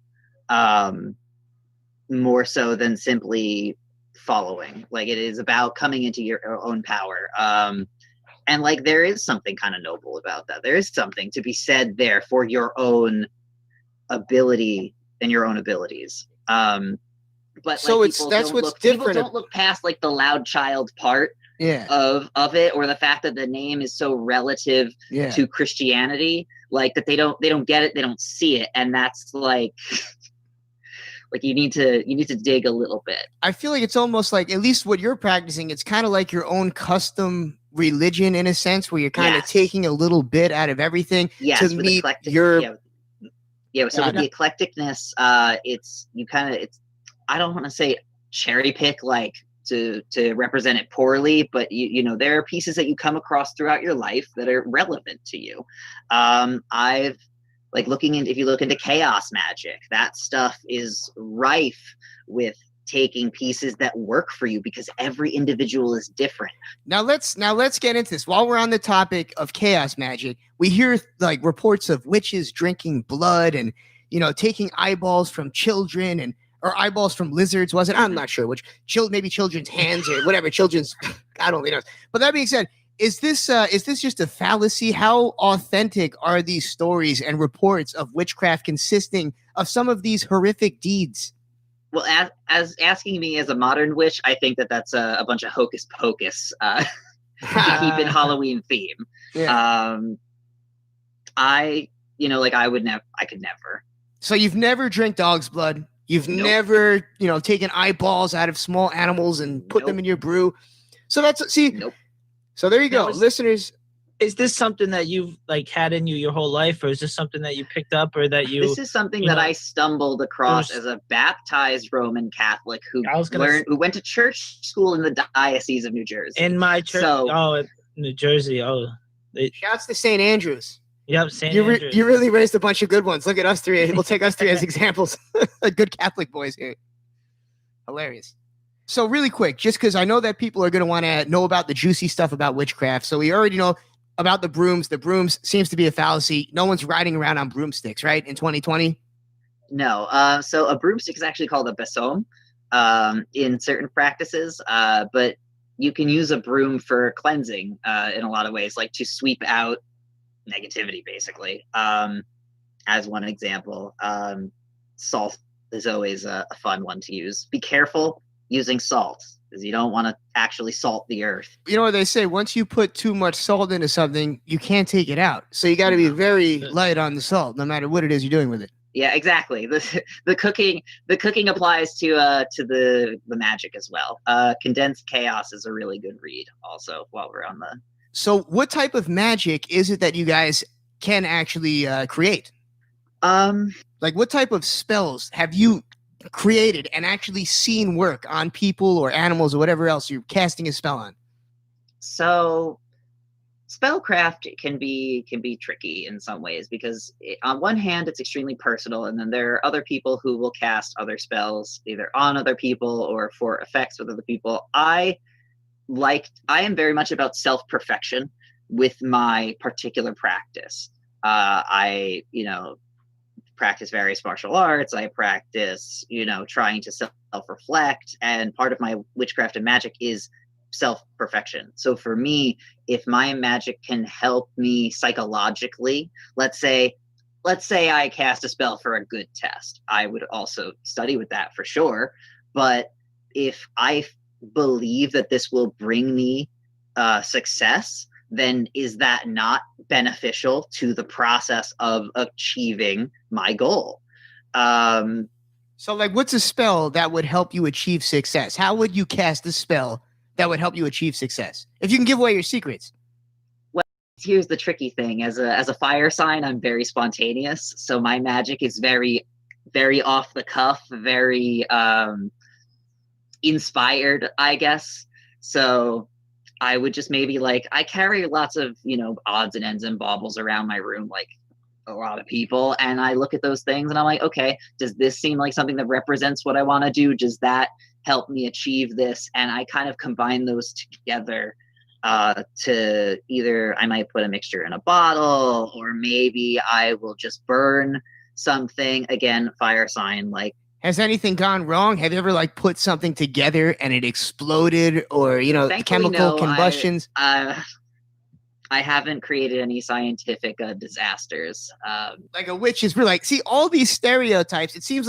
more so than simply following. Like, it is about coming into your own power. And like, there is something kind of noble about that. There is something to be said there for your own ability and your own abilities. But so like, that's what's different. People don't look past like the loud child part. Yeah. of it, or the fact that the name is so relative Yeah. to Christianity, like that they don't get it, they don't see it, and that's like you need to dig a little bit. I feel like it's almost like, at least what you're practicing, it's kind of like your own custom religion in a sense, where you're kind of Yes. taking a little bit out of everything Yes, to with meet eclectic, your. So with the eclecticness, it's I don't want to say cherry pick like to represent it poorly, but you know, there are pieces that you come across throughout your life that are relevant to you. I've like if you look into chaos magic, that stuff is rife with taking pieces that work for you, because every individual is different. Now let's get into this. While we're on the topic of chaos magic, we hear like reports of witches drinking blood and, you know, taking eyeballs from children and or eyeballs from lizards. Was it? I'm not sure which. Maybe children's hands or whatever. Children's, God only knows. But that being said, is this just a fallacy? How authentic are these stories and reports of witchcraft consisting of some of these horrific deeds? Well, as asking me as a modern witch, I think that's a bunch of hocus pocus to keep in Halloween theme. Yeah. I could never. So you've never drank dog's blood. You've Nope. never, you know, taken eyeballs out of small animals and put them in your brew. So Nope. So there you go, Now, listeners. Is this something that you've like had in you your whole life, or is this something that you picked up, or that you? This is something that I stumbled across as a baptized Roman Catholic who went to church school in the Diocese of New Jersey. In my church, New Jersey. Shouts to St. Andrews. Yep, St. Andrews. You really raised a bunch of good ones. Look at us three. We'll take us three as examples. Good Catholic boys here. Hilarious. So really quick, just because I know that people are going to want to know about the juicy stuff about witchcraft. So we already know about the brooms. The brooms seems to be a fallacy. No one's riding around on broomsticks, right? In 2020? No. So a broomstick is actually called a besom in certain practices. But you can use a broom for cleansing in a lot of ways, like to sweep out negativity, basically. As one example, salt is always a fun one to use. Be careful using salt, because you don't want to actually salt the earth. You know what they say? Once you put too much salt into something, you can't take it out. So you got to be very light on the salt, no matter what it is you're doing with it. Yeah, exactly. The cooking applies to the magic as well. Condensed Chaos is a really good read also, while we're on the. So what type of magic is it that you guys can actually create? Like what type of spells have you created and actually seen work on people or animals or whatever else you're casting a spell on? So spellcraft can be tricky in some ways, because on one hand it's extremely personal, and then there are other people who will cast other spells either on other people or for effects with other people. I am very much about self-perfection with my particular practice. I practice various martial arts. I practice, trying to self-reflect, and part of my witchcraft and magic is self-perfection. So for me, if my magic can help me psychologically, let's say I cast a spell for a good test, I would also study with that for sure. But if I believe that this will bring me success, then is that not beneficial to the process of achieving my goal? So like, what's a spell that would help you achieve success? How would you cast a spell that would help you achieve success? If you can give away your secrets. Well, here's the tricky thing. As a fire sign, I'm very spontaneous. So my magic is very, very off the cuff, very inspired, I guess. So I would just maybe I carry lots of, odds and ends and baubles around my room, like a lot of people. And I look at those things and I'm like, okay, does this seem like something that represents what I want to do? Does that help me achieve this? And I kind of combine those together to either I might put a mixture in a bottle, or maybe I will just burn something. Again, fire sign, Has anything gone wrong? Have you ever put something together and it exploded, or chemical combustions? I haven't created any scientific disasters. Like a witch is really see all these stereotypes. It seems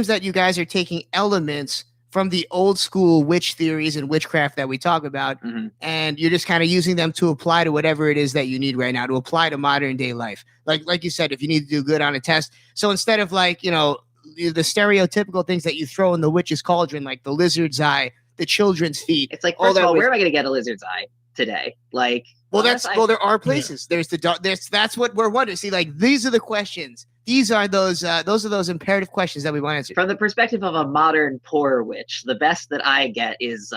that you guys are taking elements from the old school witch theories and witchcraft that we talk about, and you're just kind of using them to apply to whatever it is that you need right now, to apply to modern day life. Like you said, if you need to do good on a test. So instead of like, you know, the stereotypical things that you throw in the witch's cauldron, like the lizard's eye, the children's feet. It's like, first of all, where am I going to get a lizard's eye today? Like, well, there are places. There's that's what we're wondering. See, like, these are the questions. These are those imperative questions that we want to answer. From the perspective of a modern poor witch, the best that I get is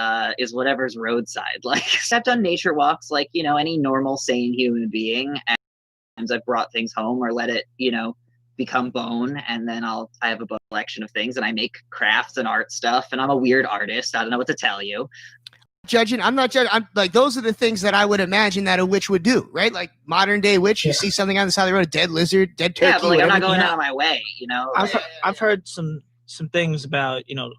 whatever's roadside. Like, except on nature walks, like, you know, any normal, sane human being. And sometimes I've brought things home or let it, you know, become bone, and then I have a collection of things, and I make crafts and art stuff, and I'm a weird artist. I don't know what to tell you. I'm not judging. I'm like, those are the things that I would imagine that a witch would do, right? Like modern day witch, you see something on the side of the road, a dead lizard, dead turkey. Yeah, but like, I'm not going out of my way, you know. I've heard some things about, you know,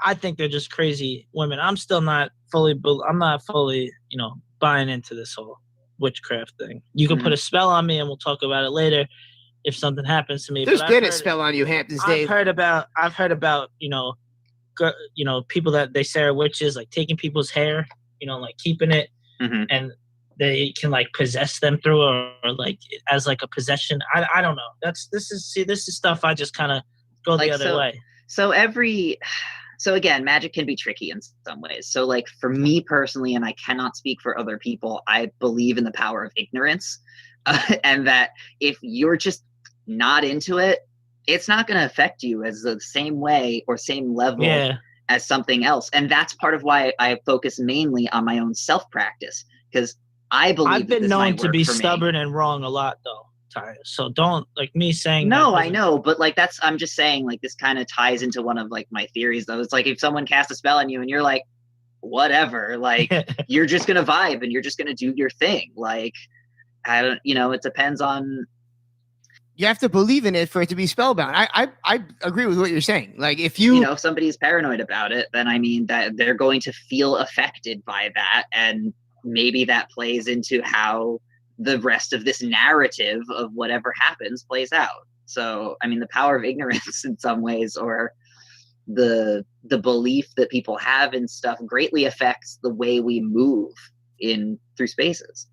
I think they're just crazy women. I'm not fully, you know, buying into this whole witchcraft thing. You can put a spell on me, and we'll talk about it later if something happens to me. There's been a spell on you, Hamptons Dave. I've heard about, you know, people that they say are witches, like taking people's hair, you know, like keeping it, and they can like possess them through, or like as like a possession. I don't know. This is stuff I just kind of go the other way. So again, magic can be tricky in some ways. So like for me personally, and I cannot speak for other people, I believe in the power of ignorance, and that if you're just not into it, it's not going to affect you as the same way or same level as something else. And that's part of why I focus mainly on my own self-practice, because I believe I've been known to be stubborn and wrong a lot, though, Ty. So don't, like, me saying no, I know, but like I'm just saying, like, this kind of ties into one of like my theories, though. It's like if someone casts a spell on you and you're like, whatever, like you're just going to vibe and you're just going to do your thing. Like, I don't, you know, it depends on. You have to believe in it for it to be spellbound. I agree with what you're saying. Like if you know, if somebody's paranoid about it, then I mean that they're going to feel affected by that. And maybe that plays into how the rest of this narrative of whatever happens plays out. So, I mean, the power of ignorance in some ways, or the belief that people have in stuff, greatly affects the way we move through spaces.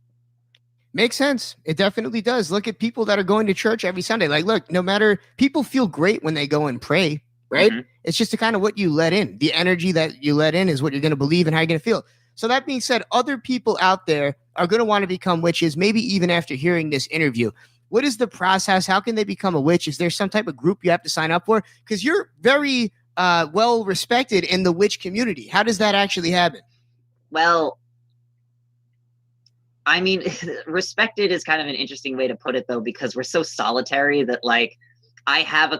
Makes sense. It definitely does. Look at people that are going to church every Sunday. Like, look, no matter, people feel great when they go and pray, right? It's just a kind of what you let in. The energy that you let in is what you're going to believe and how you're going to feel. So that being said, other people out there are going to want to become witches, maybe even after hearing this interview. What is the process? How can they become a witch? Is there some type of group you have to sign up for? Because you're very well respected in the witch community. How does that actually happen? Well, I mean, respected is kind of an interesting way to put it, though, because we're so solitary that, like, I have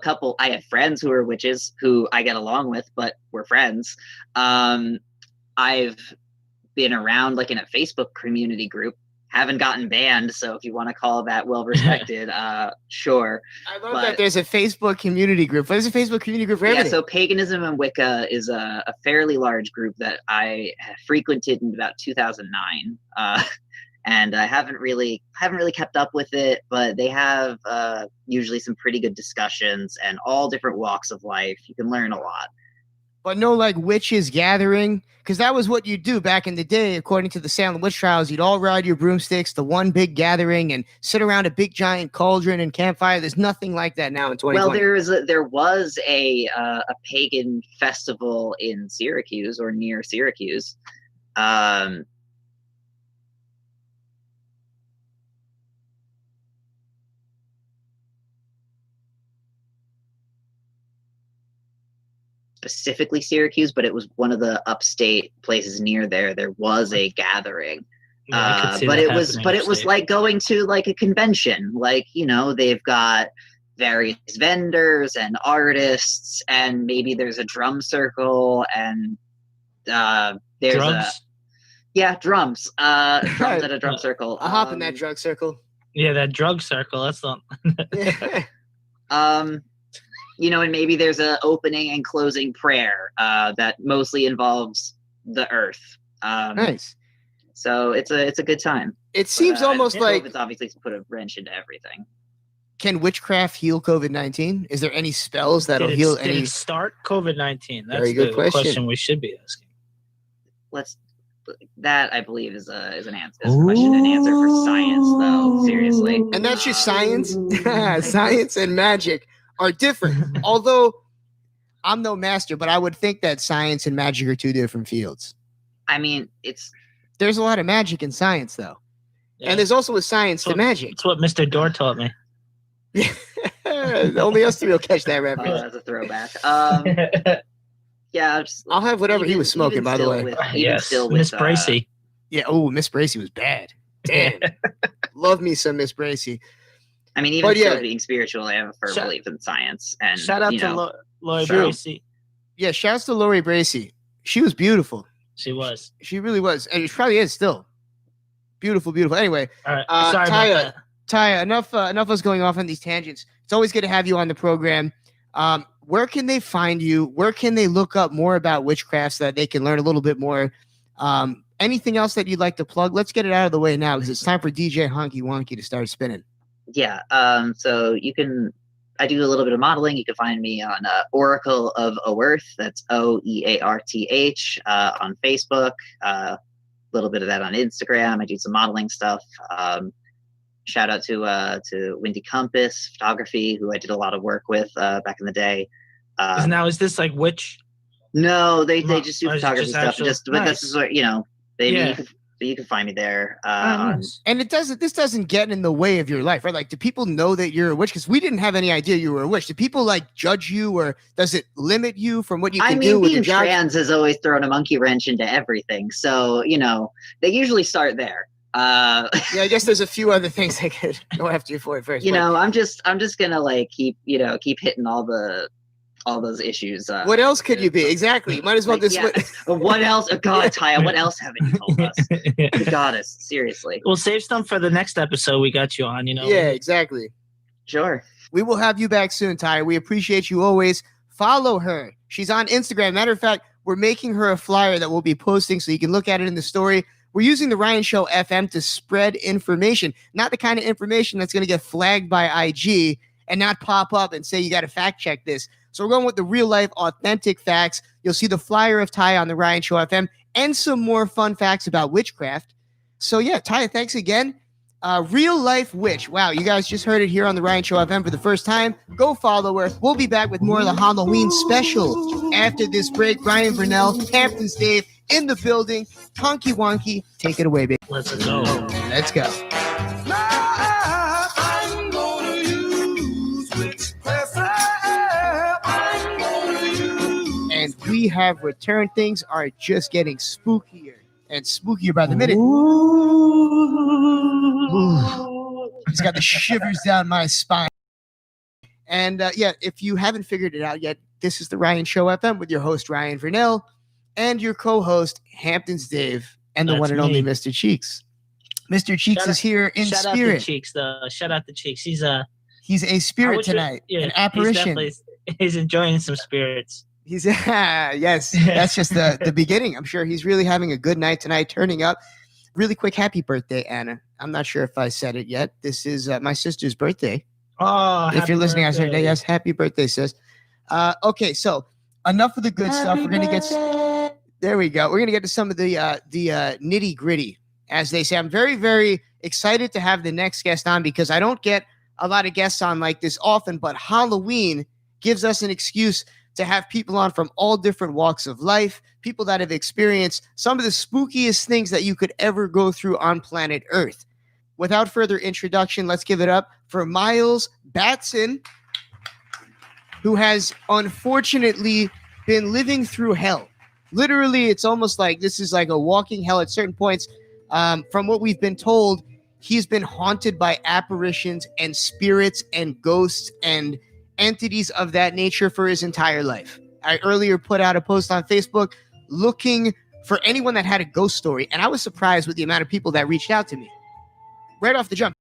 friends who are witches who I get along with, but we're friends. I've been around, like, in a Facebook community group, haven't gotten banned. So if you want to call that well respected, sure. I love that there's a Facebook community group. There's a Facebook community group for everything. Yeah, so Paganism and Wicca is a fairly large group that I frequented in about 2009. And I haven't really kept up with it, but they have usually some pretty good discussions and all different walks of life. You can learn a lot. But no, like, witches gathering, because that was what you do back in the day, according to the Salem witch trials. You'd all ride your broomsticks to one big gathering and sit around a big giant cauldron and campfire. There's nothing like that now in 2020. Well, there was a pagan festival in Syracuse, or near Syracuse. Specifically Syracuse, but it was one of the upstate places near there. There was a gathering, but it was like going to like a convention. Like, you know, they've got various vendors and artists, and maybe there's a drum circle, and there's drums. Drums at a drum circle. I'll hop in that drug circle. Yeah, that drug circle. That's not. You know, and maybe there's an opening and closing prayer that mostly involves the earth. Nice. So it's a good time. It seems almost like it's obviously to put a wrench into everything. Can witchcraft heal COVID-19? Is there any spells that'll heal any? Did it start COVID-19? That's Very good the question. we should be asking. That I believe is an answer, is a question and answer for science, though. Seriously, and that's just science. Science and magic are different. Although I'm no master, but I would think that science and magic are two different fields. I mean, there's a lot of magic in science, though, and there's also a science to magic. That's what Mr. Door taught me. Only us three will catch that reference. That's a throwback. Yeah, I'll have whatever he was smoking, by the way. Yes, Miss Bracey. Yeah, Miss Bracey was bad. Damn. Love me some Miss Bracey. I mean, even still being spiritual, I have a firm belief in science. And shout out to Lori Bracey. Yeah, shouts to Lori Bracey. She was beautiful. She was. She really was. And she probably is still. Beautiful, beautiful. Anyway, all right. Sorry about that. Taya, enough of us going off on these tangents. It's always good to have you on the program. Where can they find you? Where can they look up more about witchcraft so that they can learn a little bit more? Anything else that you'd like to plug? Let's get it out of the way now because it's time for DJ Honky Wonky to start spinning. Yeah. So I do a little bit of modeling. You can find me on Oracle of Oerth. That's OEARTH on Facebook. A little bit of that on Instagram. I do some modeling stuff. Shout out to Windy Compass Photography, who I did a lot of work with back in the day. Now, is this like witch? No, they just do photography stuff. But this is what you can find me there. Nice. And this doesn't get in the way of your life, right? Like, do people know that you're a witch? Because we didn't have any idea you were a witch. Do people like judge you, or does it limit you from what you can do? Being trans has always thrown a monkey wrench into everything. So they usually start there. Yeah, I guess there's a few other things I could go after you for it first. I'm just gonna like keep hitting all those issues. What else could you be? Exactly. You might as well What else? Oh, God, Taya, what else haven't you told us? You got us. Seriously. We'll save some for the next episode we got you on, Yeah, exactly. Sure. We will have you back soon, Taya. We appreciate you always. Follow her. She's on Instagram. Matter of fact, we're making her a flyer that we'll be posting so you can look at it in the story. We're using the Ryan Show FM to spread information, not the kind of information that's going to get flagged by IG and not pop up and say you got to fact check this. So we're going with the real life, authentic facts. You'll see the flyer of Ty on the Ryan Show FM and some more fun facts about witchcraft. So yeah, Ty, thanks again. Real life witch. Wow, you guys just heard it here on the Ryan Show FM for the first time. Go follow her. We'll be back with more of the Halloween special after this break. Brian Vernell, Hamptons Dave in the building. Honky Wonky, take it away, baby. Let's go. Let's go. And we have returned. Things are just getting spookier and spookier by the minute. Ooh. It's got the shivers down my spine. And if you haven't figured it out yet, this is the Ryan Show FM with your host, Ryan Vernell, and your co-host, Hamptons Dave, and the one and only Mr. Cheeks. Mr. Cheeks is here in spirit. Shout out to Cheeks, though. Shout out to Cheeks. He's a spirit tonight, an apparition. He's enjoying some spirits. He's yes, that's just the beginning. I'm sure he's really having a good night tonight, turning up. Really quick, happy birthday, Anna. I'm not sure if I said it yet. This is my sister's birthday. Oh, if you're listening on Saturday, yes, happy birthday, sis. Okay, so enough of the good stuff. We're gonna get there. We go. We're gonna get to some of the nitty gritty, as they say. I'm very, very excited to have the next guest on because I don't get a lot of guests on like this often, but Halloween gives us an excuse to have people on from all different walks of life, people that have experienced some of the spookiest things that you could ever go through on planet Earth. Without further introduction, let's give it up for Miles Batson, who has unfortunately been living through hell. Literally, it's almost like this is like a walking hell at certain points. From what we've been told, he's been haunted by apparitions and spirits and ghosts and entities of that nature for his entire life. I earlier put out a post on Facebook looking for anyone that had a ghost story, and I was surprised with the amount of people that reached out to me right off the jump.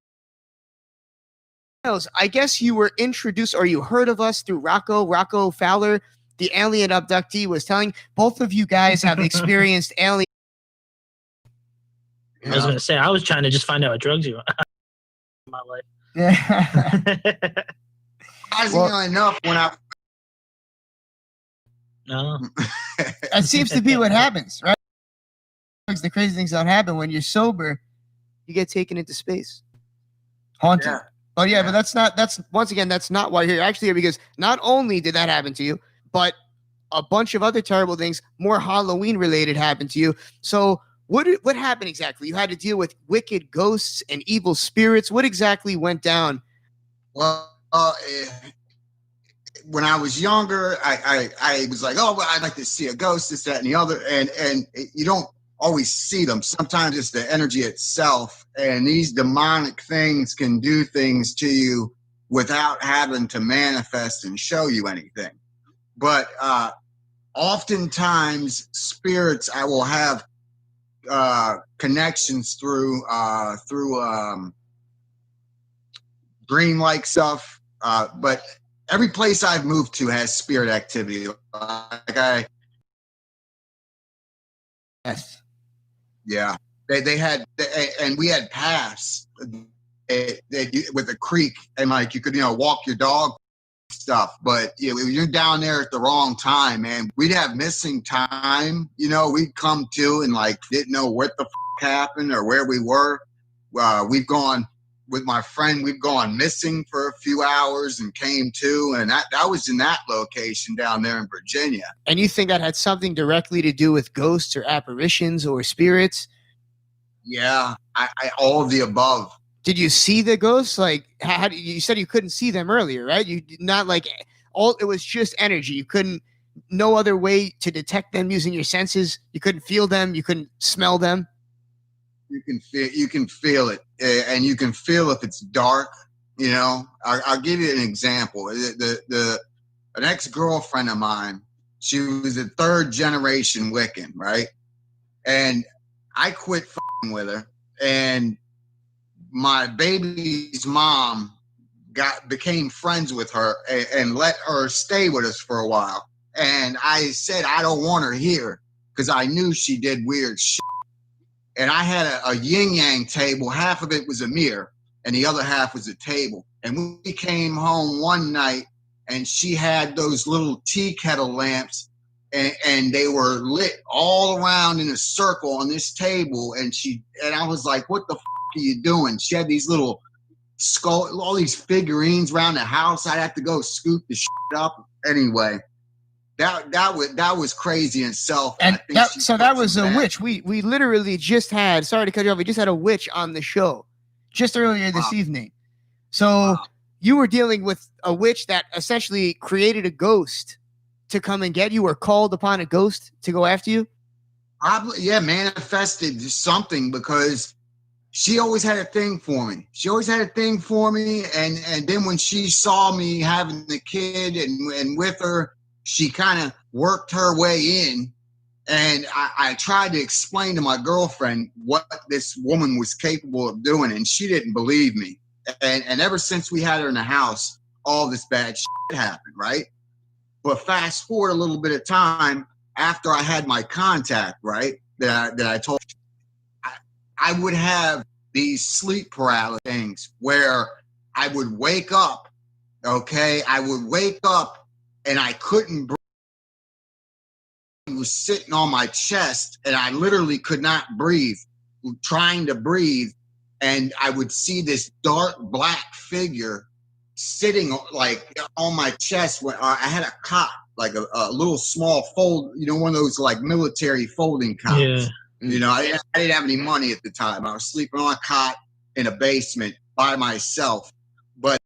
I guess you were introduced or you heard of us through Rocco Fowler, the alien abductee, was telling. Both of you guys have experienced alien. I was going to say, I was trying to just find out what drugs you were in my life. Well, enough, when I No. that seems to be what happens, right? The crazy things that happen when you're sober, you get taken into space. Haunted. Yeah. Oh yeah, but that's once again, that's not why you're actually here, because not only did that happen to you, but a bunch of other terrible things, more Halloween related, happened to you. So what happened exactly? You had to deal with wicked ghosts and evil spirits. What exactly went down? Well, when I was younger, I was like, oh, well, I'd like to see a ghost, this, that, and the other. And you don't always see them. Sometimes it's the energy itself. And these demonic things can do things to you without having to manifest and show you anything. But oftentimes, spirits, I will have connections through dream-like stuff. But every place I've moved to has spirit activity. Yes. Yeah, they had, and we had paths with a creek, and like you could walk your dog stuff. But you're down there at the wrong time, man. We'd have missing time. We'd come to and like didn't know what the happened or where we were. We've gone. With my friend, we've gone missing for a few hours and came to, and that was in that location down there in Virginia. And you think that had something directly to do with ghosts or apparitions or spirits? Yeah, I all of the above. Did you see the ghosts? Like, how you said you couldn't see them earlier, right? You did not like it was just energy. You couldn't, no other way to detect them using your senses. You couldn't feel them. You couldn't smell them. You can feel it, and you can feel if it's dark. I'll give you an example. An ex-girlfriend of mine, she was a third generation Wiccan, right? And I quit with her, and my baby's mom became friends with her and let her stay with us for a while. And I said I don't want her here because I knew she did weird shit. And I had a yin-yang table. Half of it was a mirror, and the other half was a table. And we came home one night, and she had those little tea kettle lamps, and they were lit all around in a circle on this table. And I was like, what the are you doing? She had these little all these figurines around the house. I'd have to go scoop the shit up. Anyway. That was crazy in itself. And that was a witch. We literally just had, sorry to cut you off, we just had a witch on the show just earlier this evening. So you were dealing with a witch that essentially created a ghost to come and get you, or called upon a ghost to go after you? Probably, yeah, manifested something, because she always had a thing for me. And then when she saw me having the kid and with her, she kind of worked her way in, and I tried to explain to my girlfriend what this woman was capable of doing, and she didn't believe me. And ever since we had her in the house, all this bad shit happened, right? But fast forward a little bit of time after I had my contact, right, that I told you, I would have these sleep paralysis things where I would wake up, okay? And I couldn't breathe. It was sitting on my chest, and I literally could not breathe, trying to breathe. And I would see this dark black figure sitting like on my chest. When I had a cot, like a little small fold, one of those like military folding cots. Yeah. I didn't have any money at the time. I was sleeping on a cot in a basement by myself. But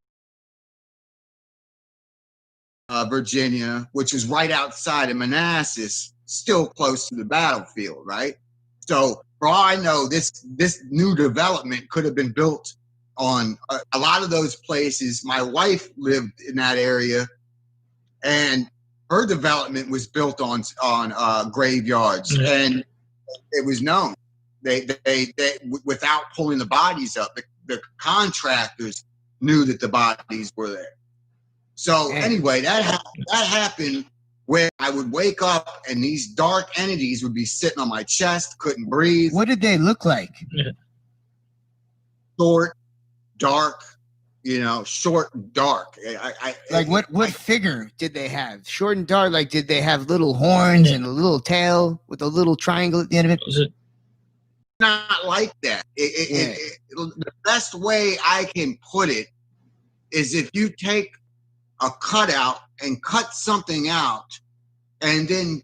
Virginia, which is right outside of Manassas, still close to the battlefield, right? So for all I know, this new development could have been built on a lot of those places. My wife lived in that area, and her development was built on graveyards, and it was known. They without pulling the bodies up, the contractors knew that the bodies were there. So anyway, that happened where I would wake up and these dark entities would be sitting on my chest, couldn't breathe. What did they look like? Short, dark, short and dark. What figure did they have? Short and dark. Like, did they have little horns and a little tail with a little triangle at the end of it? Not like that. The best way I can put it is if you take a cutout and cut something out and then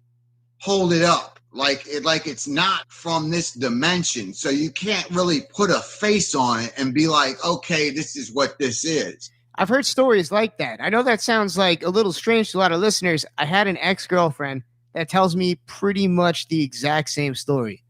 hold it up like it's not from this dimension, so you can't really put a face on it and be like, okay, this is what this is. I've heard stories like that. I know that sounds like a little strange to a lot of listeners. I had an ex-girlfriend that tells me pretty much the exact same story.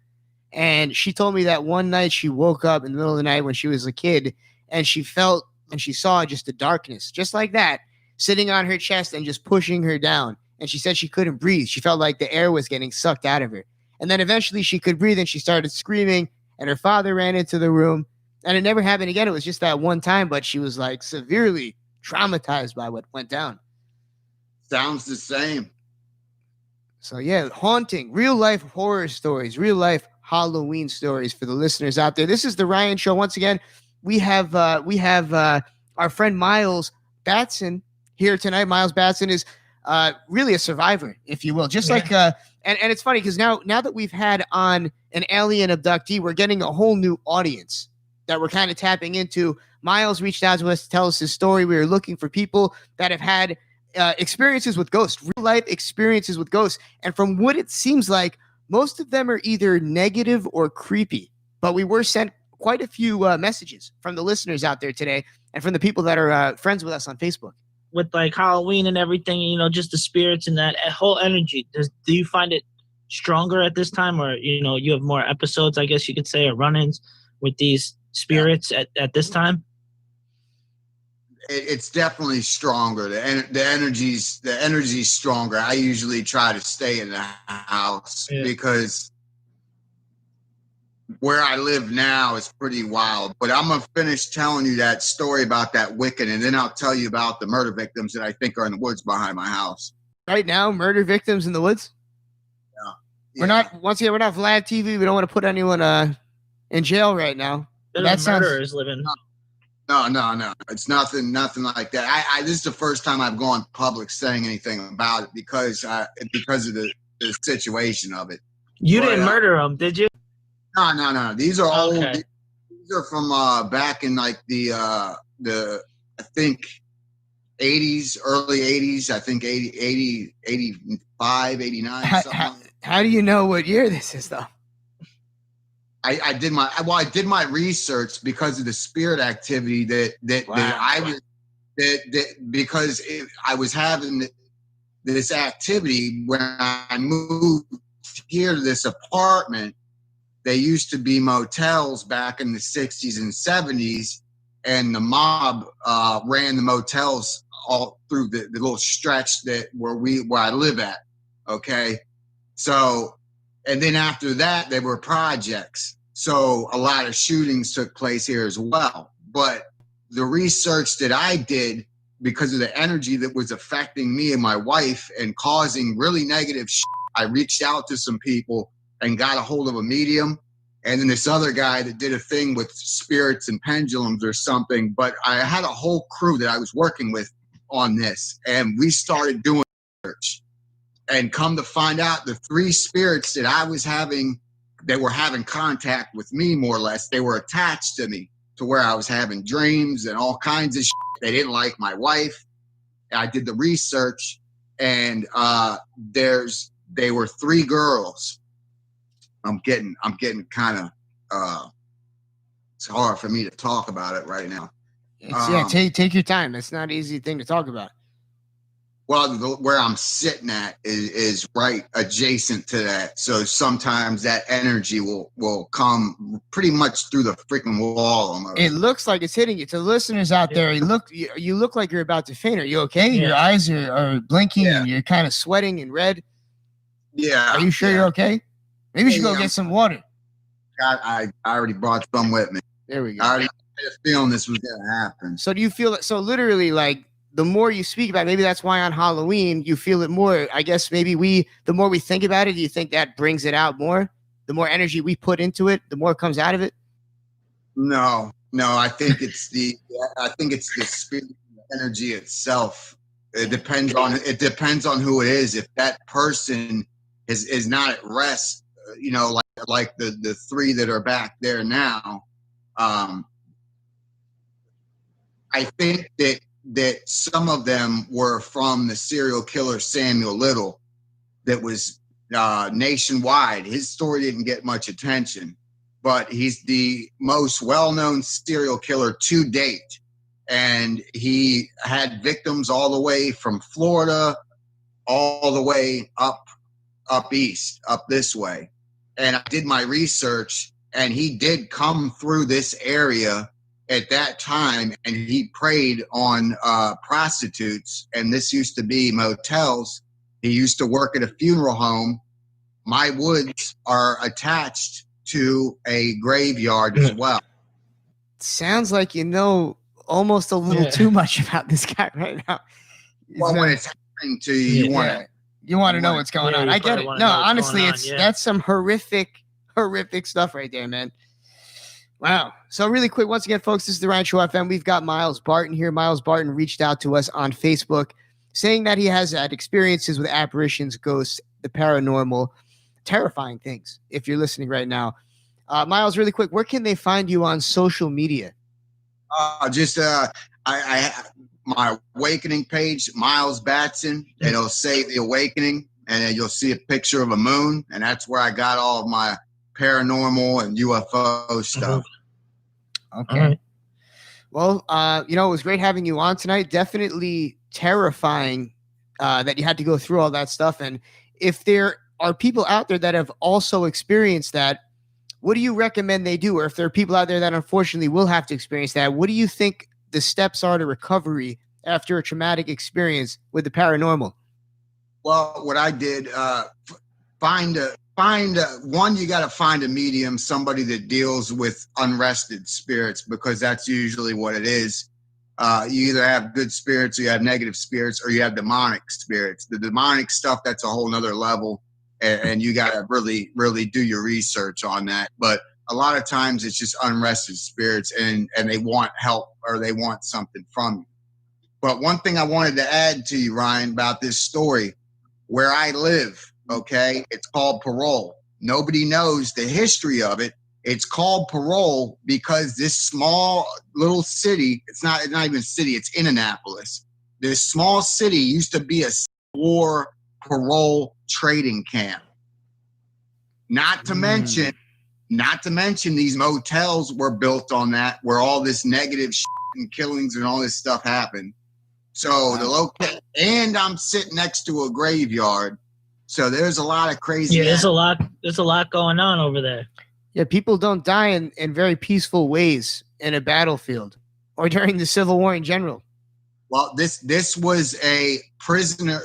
And she told me that one night she woke up in the middle of the night when she was a kid, and she felt and she saw just the darkness, just like that, sitting on her chest and just pushing her down. And she said she couldn't breathe. She felt like the air was getting sucked out of her. And then eventually she could breathe and she started screaming, and her father ran into the room. And it never happened again. It was just that one time, but she was like severely traumatized by what went down. Sounds the same. So yeah, haunting, real life horror stories, real life Halloween stories for the listeners out there. This is the Ryan Show. Once again, we have our friend Miles Batson here tonight. Miles Batson is really a survivor, if you will. Just like and it's funny because now that we've had on an alien abductee, we're getting a whole new audience that we're kind of tapping into. Miles reached out to us to tell us his story. We were looking for people that have had experiences with ghosts, real life experiences with ghosts. And from what it seems like, most of them are either negative or creepy. But we were sent quite a few messages from the listeners out there today and from the people that are friends with us on Facebook. With like Halloween and everything, just the spirits and that whole energy, do you find it stronger at this time, or you have more episodes, I guess you could say, or run-ins with these spirits at this time? It's definitely stronger. The energy's stronger. I usually try to stay in the house because where I live now is pretty wild. But I'm gonna finish telling you that story about that Wiccan, and then I'll tell you about the murder victims that I think are in the woods behind my house. Right now, murder victims in the woods? Yeah. We're not Vlad TV. We don't want to put anyone in jail right now. That murderers living. No. It's nothing like that. This is the first time I've gone public saying anything about it because of the situation of it. You didn't murder them, did you? No. These are old. These are from back in like the I think 80s, early 80s. I think 80, 85, 89. How do you know what year this is though? I did my research because of the spirit activity I was having this activity when I moved here to this apartment. They used to be motels back in the 60s and 70s, and the mob ran the motels all through the little stretch where I live at. Okay, so. And then after that, there were projects. So a lot of shootings took place here as well. But the research that I did, because of the energy that was affecting me and my wife and causing really negative shit, I reached out to some people and got a hold of a medium. And then this other guy that did a thing with spirits and pendulums or something. But I had a whole crew that I was working with on this. And we started doing research. And come to find out, the three spirits that I was having, they were having contact with me more or less. They were attached to me to where I was having dreams and all kinds of shit. They didn't like my wife. I did the research, and they were three girls. I'm getting kind of it's hard for me to talk about it right now. Take your time. It's not an easy thing to talk about. Well, where I'm sitting at is right adjacent to that. So sometimes that energy will come pretty much through the freaking wall almost. It looks like it's hitting you. To listeners out there, you look like you're about to faint. Are you okay? Yeah. Your eyes are blinking and you're kind of sweating and red. Yeah. Are you sure you're okay? Maybe you should go get some water. I already brought some with me. There we go. I already had a feeling this was going to happen. So do you feel it? So literally, like, the more you speak about it, maybe that's why on Halloween you feel it more. I guess maybe the more we think about it, do you think that brings it out more? The more energy we put into it, the more comes out of it? No, No, I think it's the spirit, energy itself. It depends on who it is. If that person is not at rest, like the three that are back there now, I think that some of them were from the serial killer Samuel Little, that was nationwide. His story didn't get much attention, but he's the most well-known serial killer to date. And he had victims all the way from Florida, all the way up east, up this way. And I did my research, and he did come through this area at that time, and he preyed on prostitutes. And this used to be motels. He used to work at a funeral home. My woods are attached to a graveyard as well. Sounds like you know almost a little too much about this guy right now. Well, when it's happening to you, you want to know what's going on. I get it. No, honestly, that's some horrific stuff right there, man. Wow. So really quick, once again, folks, this is the Ryan Show FM. We've got Miles Barton here. Miles Barton reached out to us on Facebook saying that he has had experiences with apparitions, ghosts, the paranormal, terrifying things, if you're listening right now. Miles, really quick, where can they find you on social media? I my awakening page, Miles Batson. It'll say The Awakening, and then you'll see a picture of a moon, and that's where I got all of my paranormal and UFO stuff. Okay. Right. Well, it was great having you on tonight. Definitely terrifying that you had to go through all that stuff. And if there are people out there that have also experienced that, what do you recommend they do? Or if there are people out there that unfortunately will have to experience that, what do you think the steps are to recovery after a traumatic experience with the paranormal? Well, what I did, you got to find a medium, somebody that deals with unrested spirits, because that's usually what it is. You either have good spirits, or you have negative spirits, or you have demonic spirits. The demonic stuff, that's a whole nother level. And you got to really, really do your research on that. But a lot of times it's just unrested spirits, and they want help, or they want something from you. But one thing I wanted to add to you, Ryan, about this story, where I live, okay, it's called Parole. Nobody knows the history of it. It's called Parole because this small little city, it's not even a city, it's in Annapolis. This small city used to be a war parole trading camp. Not to mention these motels were built on that, where all this negative shit and killings and all this stuff happened. So and I'm sitting next to a graveyard. So there's a lot of crazy. Yeah, there's a lot going on over there. Yeah, people don't die in very peaceful ways in a battlefield or during the Civil War in general. Well, this was a prisoner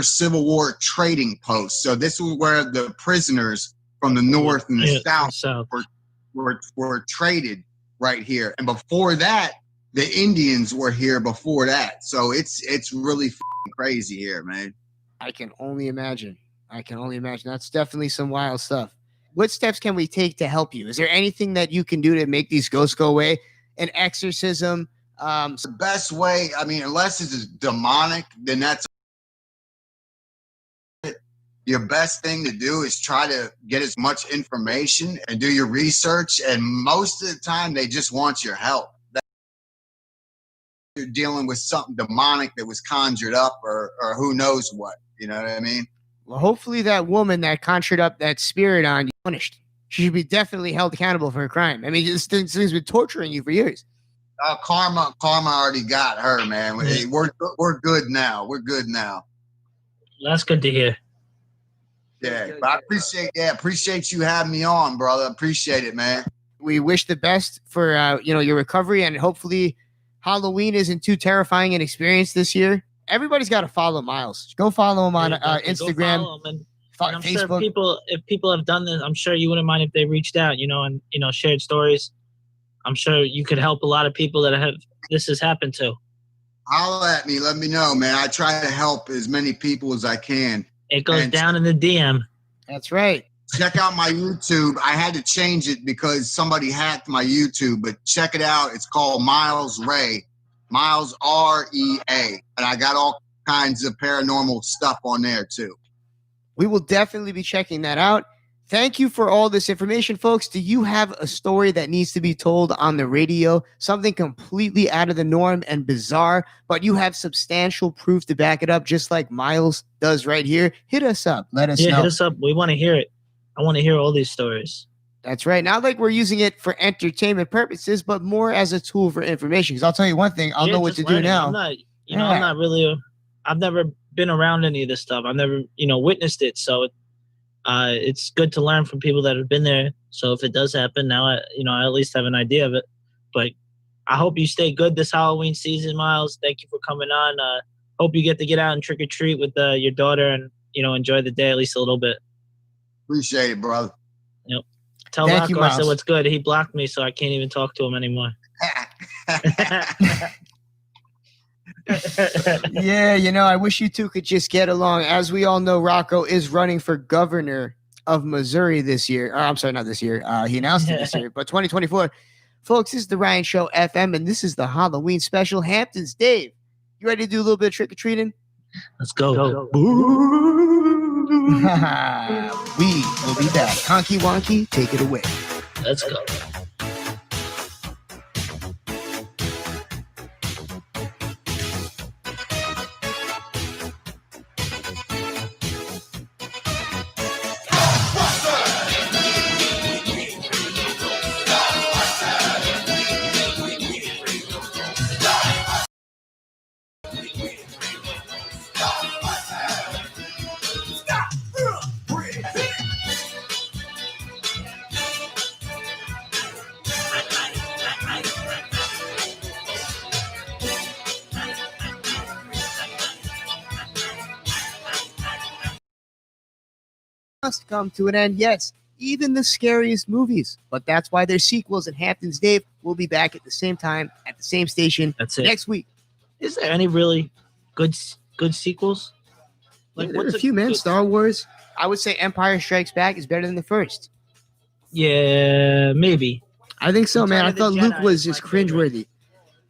Civil War trading post. So this was where the prisoners from the north and the south were traded right here. And before that, the Indians were here before that. So it's really crazy here, man. I can only imagine. That's definitely some wild stuff. What steps can we take to help you? Is there anything that you can do to make these ghosts go away? An exorcism? The best way, unless it's demonic, then that's it. Your best thing to do is try to get as much information and do your research. And most of the time, they just want your help. You're dealing with something demonic that was conjured up, or who knows what. You know what I mean? Well, hopefully that woman that conjured up that spirit on you punished. She should be definitely held accountable for her crime. This thing's been torturing you for years. Karma already got her, man. We're good now. We're good now. That's good to hear. Yeah, but I appreciate you having me on, brother. Appreciate it, man. We wish the best for your recovery, and hopefully Halloween isn't too terrifying an experience this year. Everybody's got to follow Miles. Go follow him on Instagram. I'm Facebook. Sure if people have done this, I'm sure you wouldn't mind if they reached out, and shared stories. I'm sure you could help a lot of people that this has happened to. Holler at me. Let me know, man. I try to help as many people as I can. It goes down in the DM. That's right. Check out my YouTube. I had to change it because somebody hacked my YouTube, but check it out. It's called Miles Ray. Miles R-E-A. And I got all kinds of paranormal stuff on there too. We will definitely be checking that out. Thank you for all this information, folks. Do you have a story that needs to be told on the radio? Something completely out of the norm and bizarre, but you have substantial proof to back it up, just like Miles does right here. Hit us up. Let us know. Hit us up. We want to hear it. I want to hear all these stories. That's right. Not like we're using it for entertainment purposes, but more as a tool for information. Because I'll tell you one thing, I'll know what to do now. I'm not really, I've never been around any of this stuff. I've never, witnessed it. So it's good to learn from people that have been there. So if it does happen now, I at least have an idea of it. But I hope you stay good this Halloween season, Miles. Thank you for coming on. Hope you get to get out and trick or treat with your daughter and, enjoy the day at least a little bit. Appreciate it, brother. Yep. Tell Rocco I said what's good. He blocked me, so I can't even talk to him anymore. Yeah, I wish you two could just get along. As we all know, Rocco is running for governor of Missouri this year. I'm sorry, not this year. He announced it this year, but 2024. Folks, this is the Ryan Show FM, and this is the Halloween special. Hamptons, Dave, you ready to do a little bit of trick-or-treating? Let's go. We will be back. Honky Wonky, take it away. Let's go. Must come to an end. Yes, even the scariest movies. But that's why there's sequels, and Hamptons Dave will be back at the same time at the same station next week. Is there any really good sequels? Like, there are a few, man. Star Wars. I would say Empire Strikes Back is better than the first. Yeah, maybe. I think so, man. I thought Luke was just cringeworthy.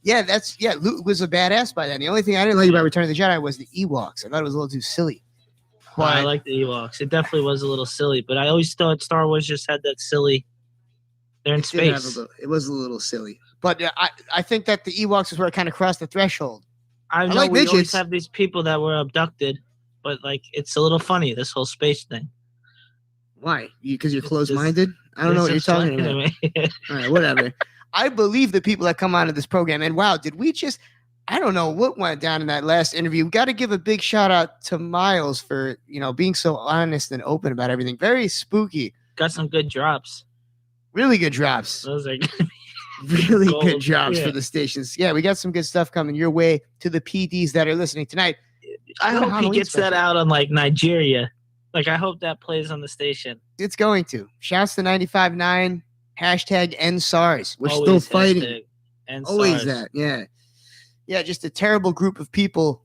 Yeah, Luke was a badass by then. The only thing I didn't like about Return of the Jedi was the Ewoks. I thought it was a little too silly. Well, I like the Ewoks. It definitely was a little silly, but I always thought Star Wars just had that silly. They're in space. It was a little silly, but I think that the Ewoks is where it kind of crossed the threshold. I know like we always have these people that were abducted, but like it's a little funny, this whole space thing. Why? Because you're closed-minded? I don't know what you're talking about. All right, whatever. I believe the people that come out of this program, and wow, did we just? I don't know what went down in that last interview. We got to give a big shout out to Miles for, being so honest and open about everything. Very spooky. Got some good drops. Really good drops. Those are really good drops for the stations. Yeah, we got some good stuff coming your way to the PDs that are listening tonight. I hope he gets that out on like Nigeria. Like I hope that plays on the station. It's going to. Shouts to 95.9 #NSARS. We're always still fighting. NSARS. Always that. Yeah. Yeah, just a terrible group of people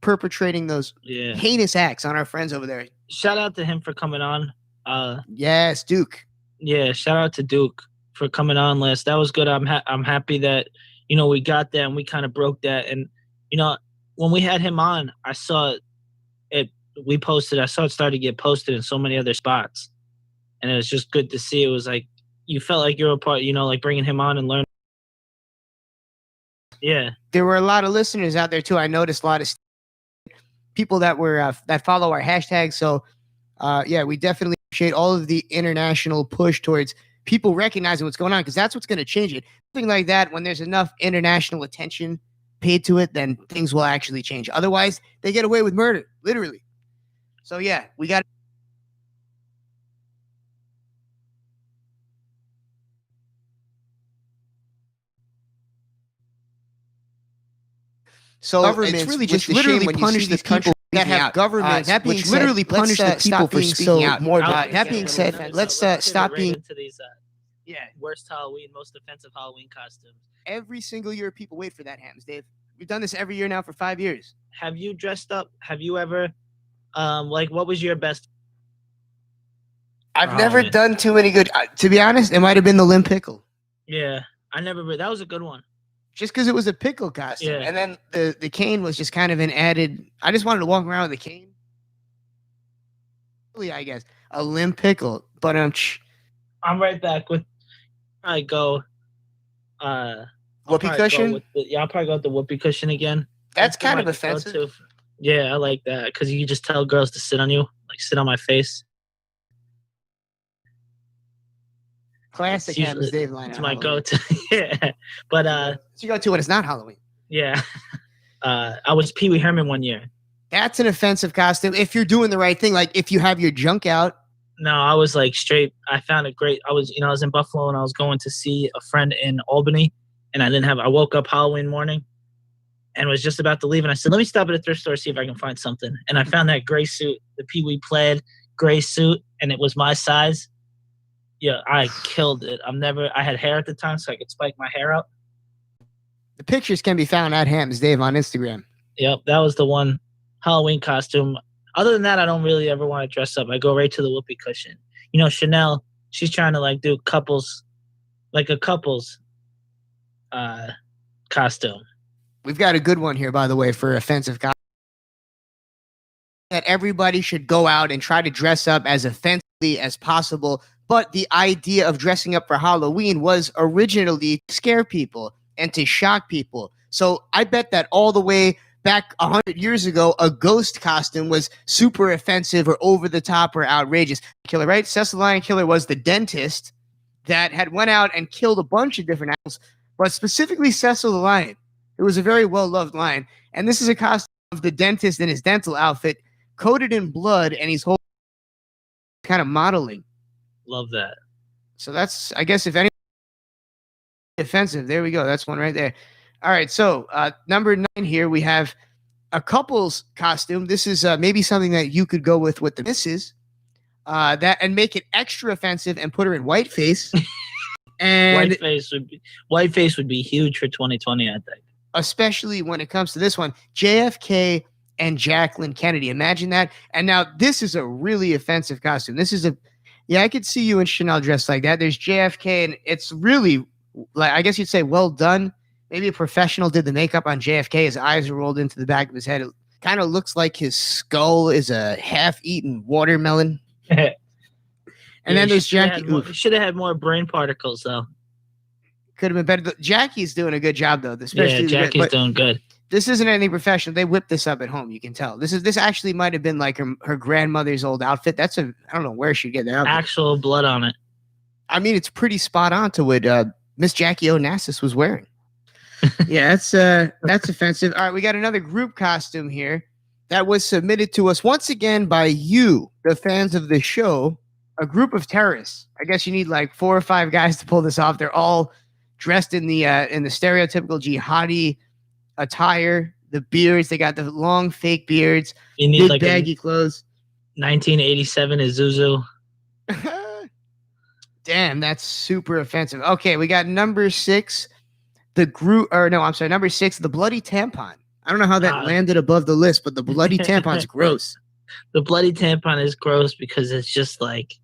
perpetrating those heinous acts on our friends over there. Shout out to him for coming on. Yes, Duke. Yeah, shout out to Duke for coming on last. That was good. I'm happy that we got that and we kind of broke that. And when we had him on, I saw it. We posted. I saw it started to get posted in so many other spots, and it was just good to see. It was like you felt like you were a part. Like bringing him on and learning. Yeah, there were a lot of listeners out there too. I noticed a lot of people that were that follow our hashtag. So, we definitely appreciate all of the international push towards people recognizing what's going on, because that's what's going to change it. Something like that, when there's enough international attention paid to it, then things will actually change. Otherwise, they get away with murder, literally. So yeah, we got. So it's really just literally punish the people that have governments. That being said, literally punish the people for speaking out. That being said, let's stop being into these worst Halloween, most offensive Halloween costumes. Every single year, people wait for that, Hams, Dave. We've done this every year now for 5 years. Have you dressed up? Have you ever, what was your best? I've never done too many good. To be honest, it might have been the limp pickle. Yeah, I never. That was a good one. Just because it was a pickle costume, and then the cane was just kind of an added. I just wanted to walk around with a cane. I guess a limp pickle, but I'm right back with. I go. Whoopee cushion. I'll probably go with the whoopee cushion again. That's kind of offensive. Yeah, I like that because you can just tell girls to sit on you, like sit on my face. Classic Hammers Dave line. It's my go-to. Yeah, but so you go to when it's not Halloween. Yeah, I was Pee Wee Herman one year. That's an offensive costume if you're doing the right thing. Like if you have your junk out. No, I was like straight. I found a great. I was in Buffalo and I was going to see a friend in Albany, and I woke up Halloween morning, and was just about to leave, and I said, "Let me stop at a thrift store see if I can find something." And I found that gray suit, the Pee Wee plaid gray suit, and it was my size. Yeah, I killed it. I had hair at the time, so I could spike my hair up. The pictures can be found at Hams Dave on Instagram. Yep, that was the one Halloween costume. Other than that, I don't really ever want to dress up. I go right to the whoopee cushion. Chanel, she's trying to like do couples, like a couples costume. We've got a good one here, by the way, for offensive costume. That everybody should go out and try to dress up as offensively as possible. But the idea of dressing up for Halloween was originally to scare people and to shock people. So I bet that all the way back 100 years ago, a ghost costume was super offensive or over the top or outrageous. Killer, right? Cecil the Lion Killer was the dentist that had went out and killed a bunch of different animals, but specifically Cecil the Lion. It was a very well-loved lion. And this is a costume of the dentist in his dental outfit, coated in blood, and he's holding kind of modeling. Love that. So that's, I guess, if any offensive, there we go. That's one right there. All right. So number 9 here, we have a couple's costume. This is maybe something that you could go with the missus and make it extra offensive and put her in whiteface. And whiteface would be huge for 2020, I think. Especially when it comes to this one, JFK and Jacqueline Kennedy. Imagine that. And now this is a really offensive costume. This is I could see you in Chanel dressed like that. There's JFK, and it's really, like, I guess you'd say, well done. Maybe a professional did the makeup on JFK. His eyes are rolled into the back of his head. It kind of looks like his skull is a half-eaten watermelon. And then there's Jackie. Should have had more brain particles, though. Could have been better. Jackie's doing a good job, though. Especially Jackie's doing good. This isn't anything professional. They whipped this up at home. You can tell. This actually might have been like her grandmother's old outfit. I don't know where she'd get that outfit. Actual blood on it. I mean, it's pretty spot on to what Miss Jackie Onassis was wearing. Yeah, that's offensive. All right, we got another group costume here that was submitted to us once again by you, the fans of the show. A group of terrorists. I guess you need like 4 or 5 guys to pull this off. They're all dressed in the stereotypical jihadi attire, the beards. They got the long fake beards. You need like baggy clothes. 1987 Isuzu. Damn, that's super offensive. Okay, we got number 6. Number 6, the bloody tampon. I don't know how that landed above the list, but the bloody tampon's gross. The bloody tampon is gross because it's just like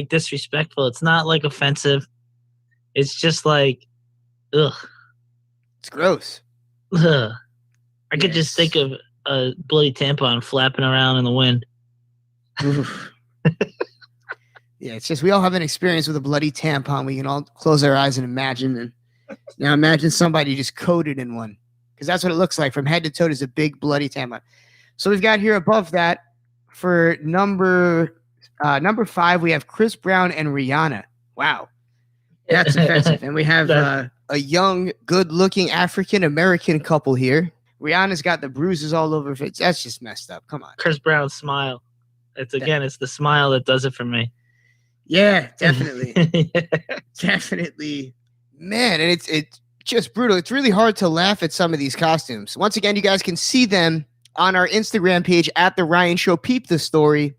disrespectful. It's not like offensive. It's just like, ugh. It's gross. Ugh. I could just think of a bloody tampon flapping around in the wind. Yeah, it's just we all have an experience with a bloody tampon. We can all close our eyes and imagine. And now imagine somebody just coated in one, because that's what it looks like from head to toe. Is a big bloody tampon. So we've got here above that for number 5, we have Chris Brown and Rihanna. Wow, that's offensive. And we have a young, good-looking African-American couple here. Rihanna's got the bruises all over her face. That's just messed up. Come on. Chris Brown's smile. It's the smile that does it for me. Yeah, definitely. Definitely. Man, and it's just brutal. It's really hard to laugh at some of these costumes. Once again, you guys can see them on our Instagram page at The Ryan Show. Peep the story.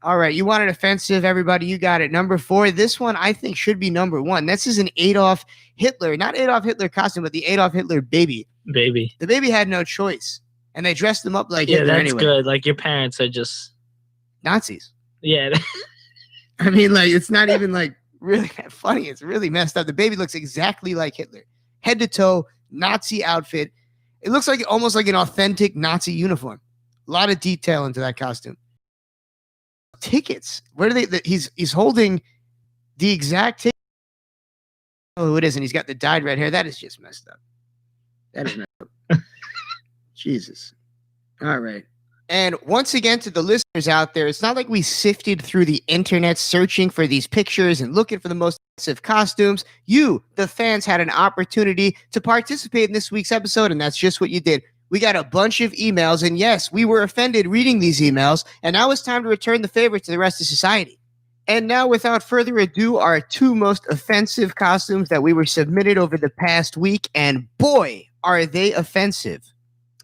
All right, you want it offensive, everybody. You got it. Number 4. This one, I think, should be number 1. This is an Adolf Hitler. Not Adolf Hitler costume, but the Adolf Hitler baby. Baby. The baby had no choice. And they dressed him up like Hitler anyway. Yeah, that's good. Like, your parents are just... Nazis. Yeah. I mean, like, it's not even like really that funny. It's really messed up. The baby looks exactly like Hitler, head to toe, Nazi outfit. It looks like almost like an authentic Nazi uniform. A lot of detail into that costume. Tickets. Where do they? He's holding the exact ticket. Oh, it isn't. He's got the dyed red hair. That is just messed up. That is messed up. Jesus. All right. And once again, to the listeners out there, it's not like we sifted through the internet searching for these pictures and looking for the most expensive costumes. You, the fans, had an opportunity to participate in this week's episode, and that's just what you did. We got a bunch of emails, and yes, we were offended reading these emails, and now it's time to return the favor to the rest of society. And now, without further ado, our two most offensive costumes that we were submitted over the past week, and boy, are they offensive.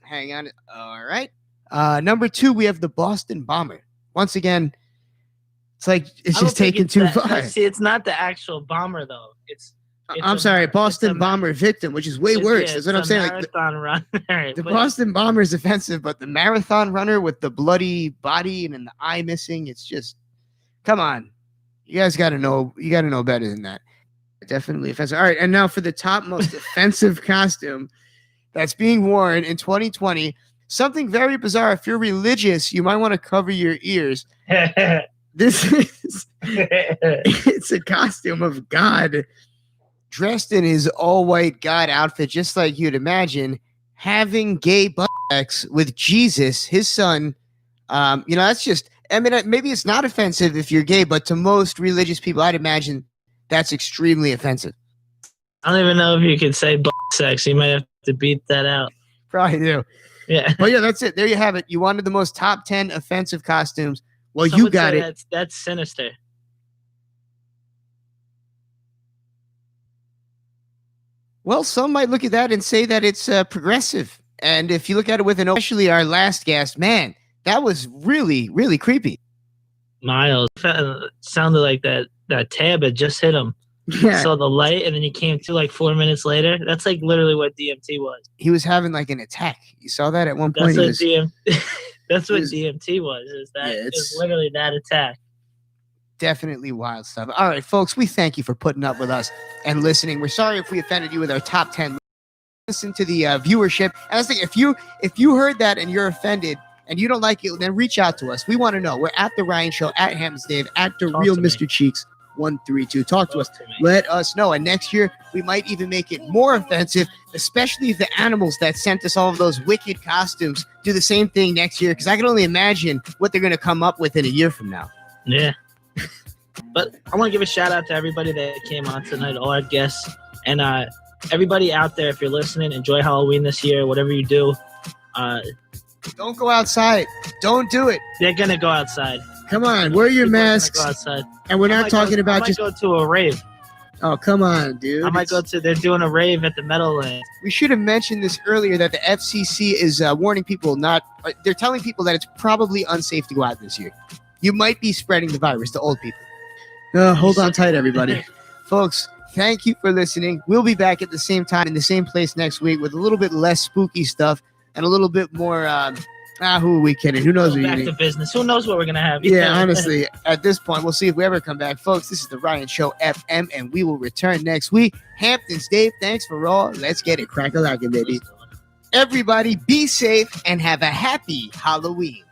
Hang on. All right. Number 2, we have the Boston Bomber. Once again, it's like it's just taken too far. See, it's not the actual bomber though. I'm sorry, Boston Bomber victim, which is way worse. That's what I'm saying. Marathon runner. The Boston Bomber is offensive, but the marathon runner with the bloody body and the eye missing, it's just, come on. You guys got to know. You got to know better than that. Definitely offensive. All right, and now for the top most offensive costume that's being worn in 2020. Something very bizarre. If you're religious, you might want to cover your ears. This is it's a costume of God dressed in his all-white God outfit, just like you'd imagine, having gay butt sex with Jesus, his son. That's just, I mean, maybe it's not offensive if you're gay, but to most religious people, I'd imagine that's extremely offensive. I don't even know if you could say butt sex. You might have to beat that out. Probably do. Yeah. But yeah, that's it. There you have it. You wanted the most top 10 offensive costumes. Well, you got it. That's sinister. Well, some might look at that and say that it's progressive. And if you look at it with especially our last guest, man, that was really, really creepy. Miles sounded like that tab had just hit him. Yeah. Saw the light, and then he came to like 4 minutes later. That's like literally what DMT was. He was having like an attack. You saw that at one point. That's what DMT was. It's literally that attack. Definitely wild stuff. All right, folks, we thank you for putting up with us and listening. We're sorry if we offended you with our top 10. Listen to the viewership. And I was thinking, if you heard that and you're offended and you don't like it, then reach out to us. We want to know. We're at The Ryan Show, at Hams Dave, at The Real Mr. Cheeks 132. Talk to us. Let us know. And next year, we might even make it more offensive, especially if the animals that sent us all of those wicked costumes do the same thing next year, because I can only imagine what they're going to come up with in a year from now. Yeah. But I want to give a shout out to everybody that came on tonight, all our guests, and everybody out there. If you're listening, enjoy Halloween this year. Whatever you do, don't go outside. Don't do it. They're gonna go outside. Come on, wear your masks. Go outside. And we're not talking about just go to a rave. Oh, come on, dude. I might go to. They're doing a rave at the Meadowlands. We should have mentioned this earlier that the FCC is warning people not. They're telling people that it's probably unsafe to go out this year. You might be spreading the virus to old people. Hold on tight, everybody. Folks, thank you for listening. We'll be back at the same time in the same place next week with a little bit less spooky stuff and a little bit more. Who are we kidding? Who knows? Back to business. Who knows what we're gonna have? Yeah, honestly, at this point, we'll see if we ever come back, folks. This is the Ryan Show FM, and we will return next week. Hamptons, Dave, thanks for all. Let's get it, crack-a-lackin', baby. Everybody, be safe and have a happy Halloween.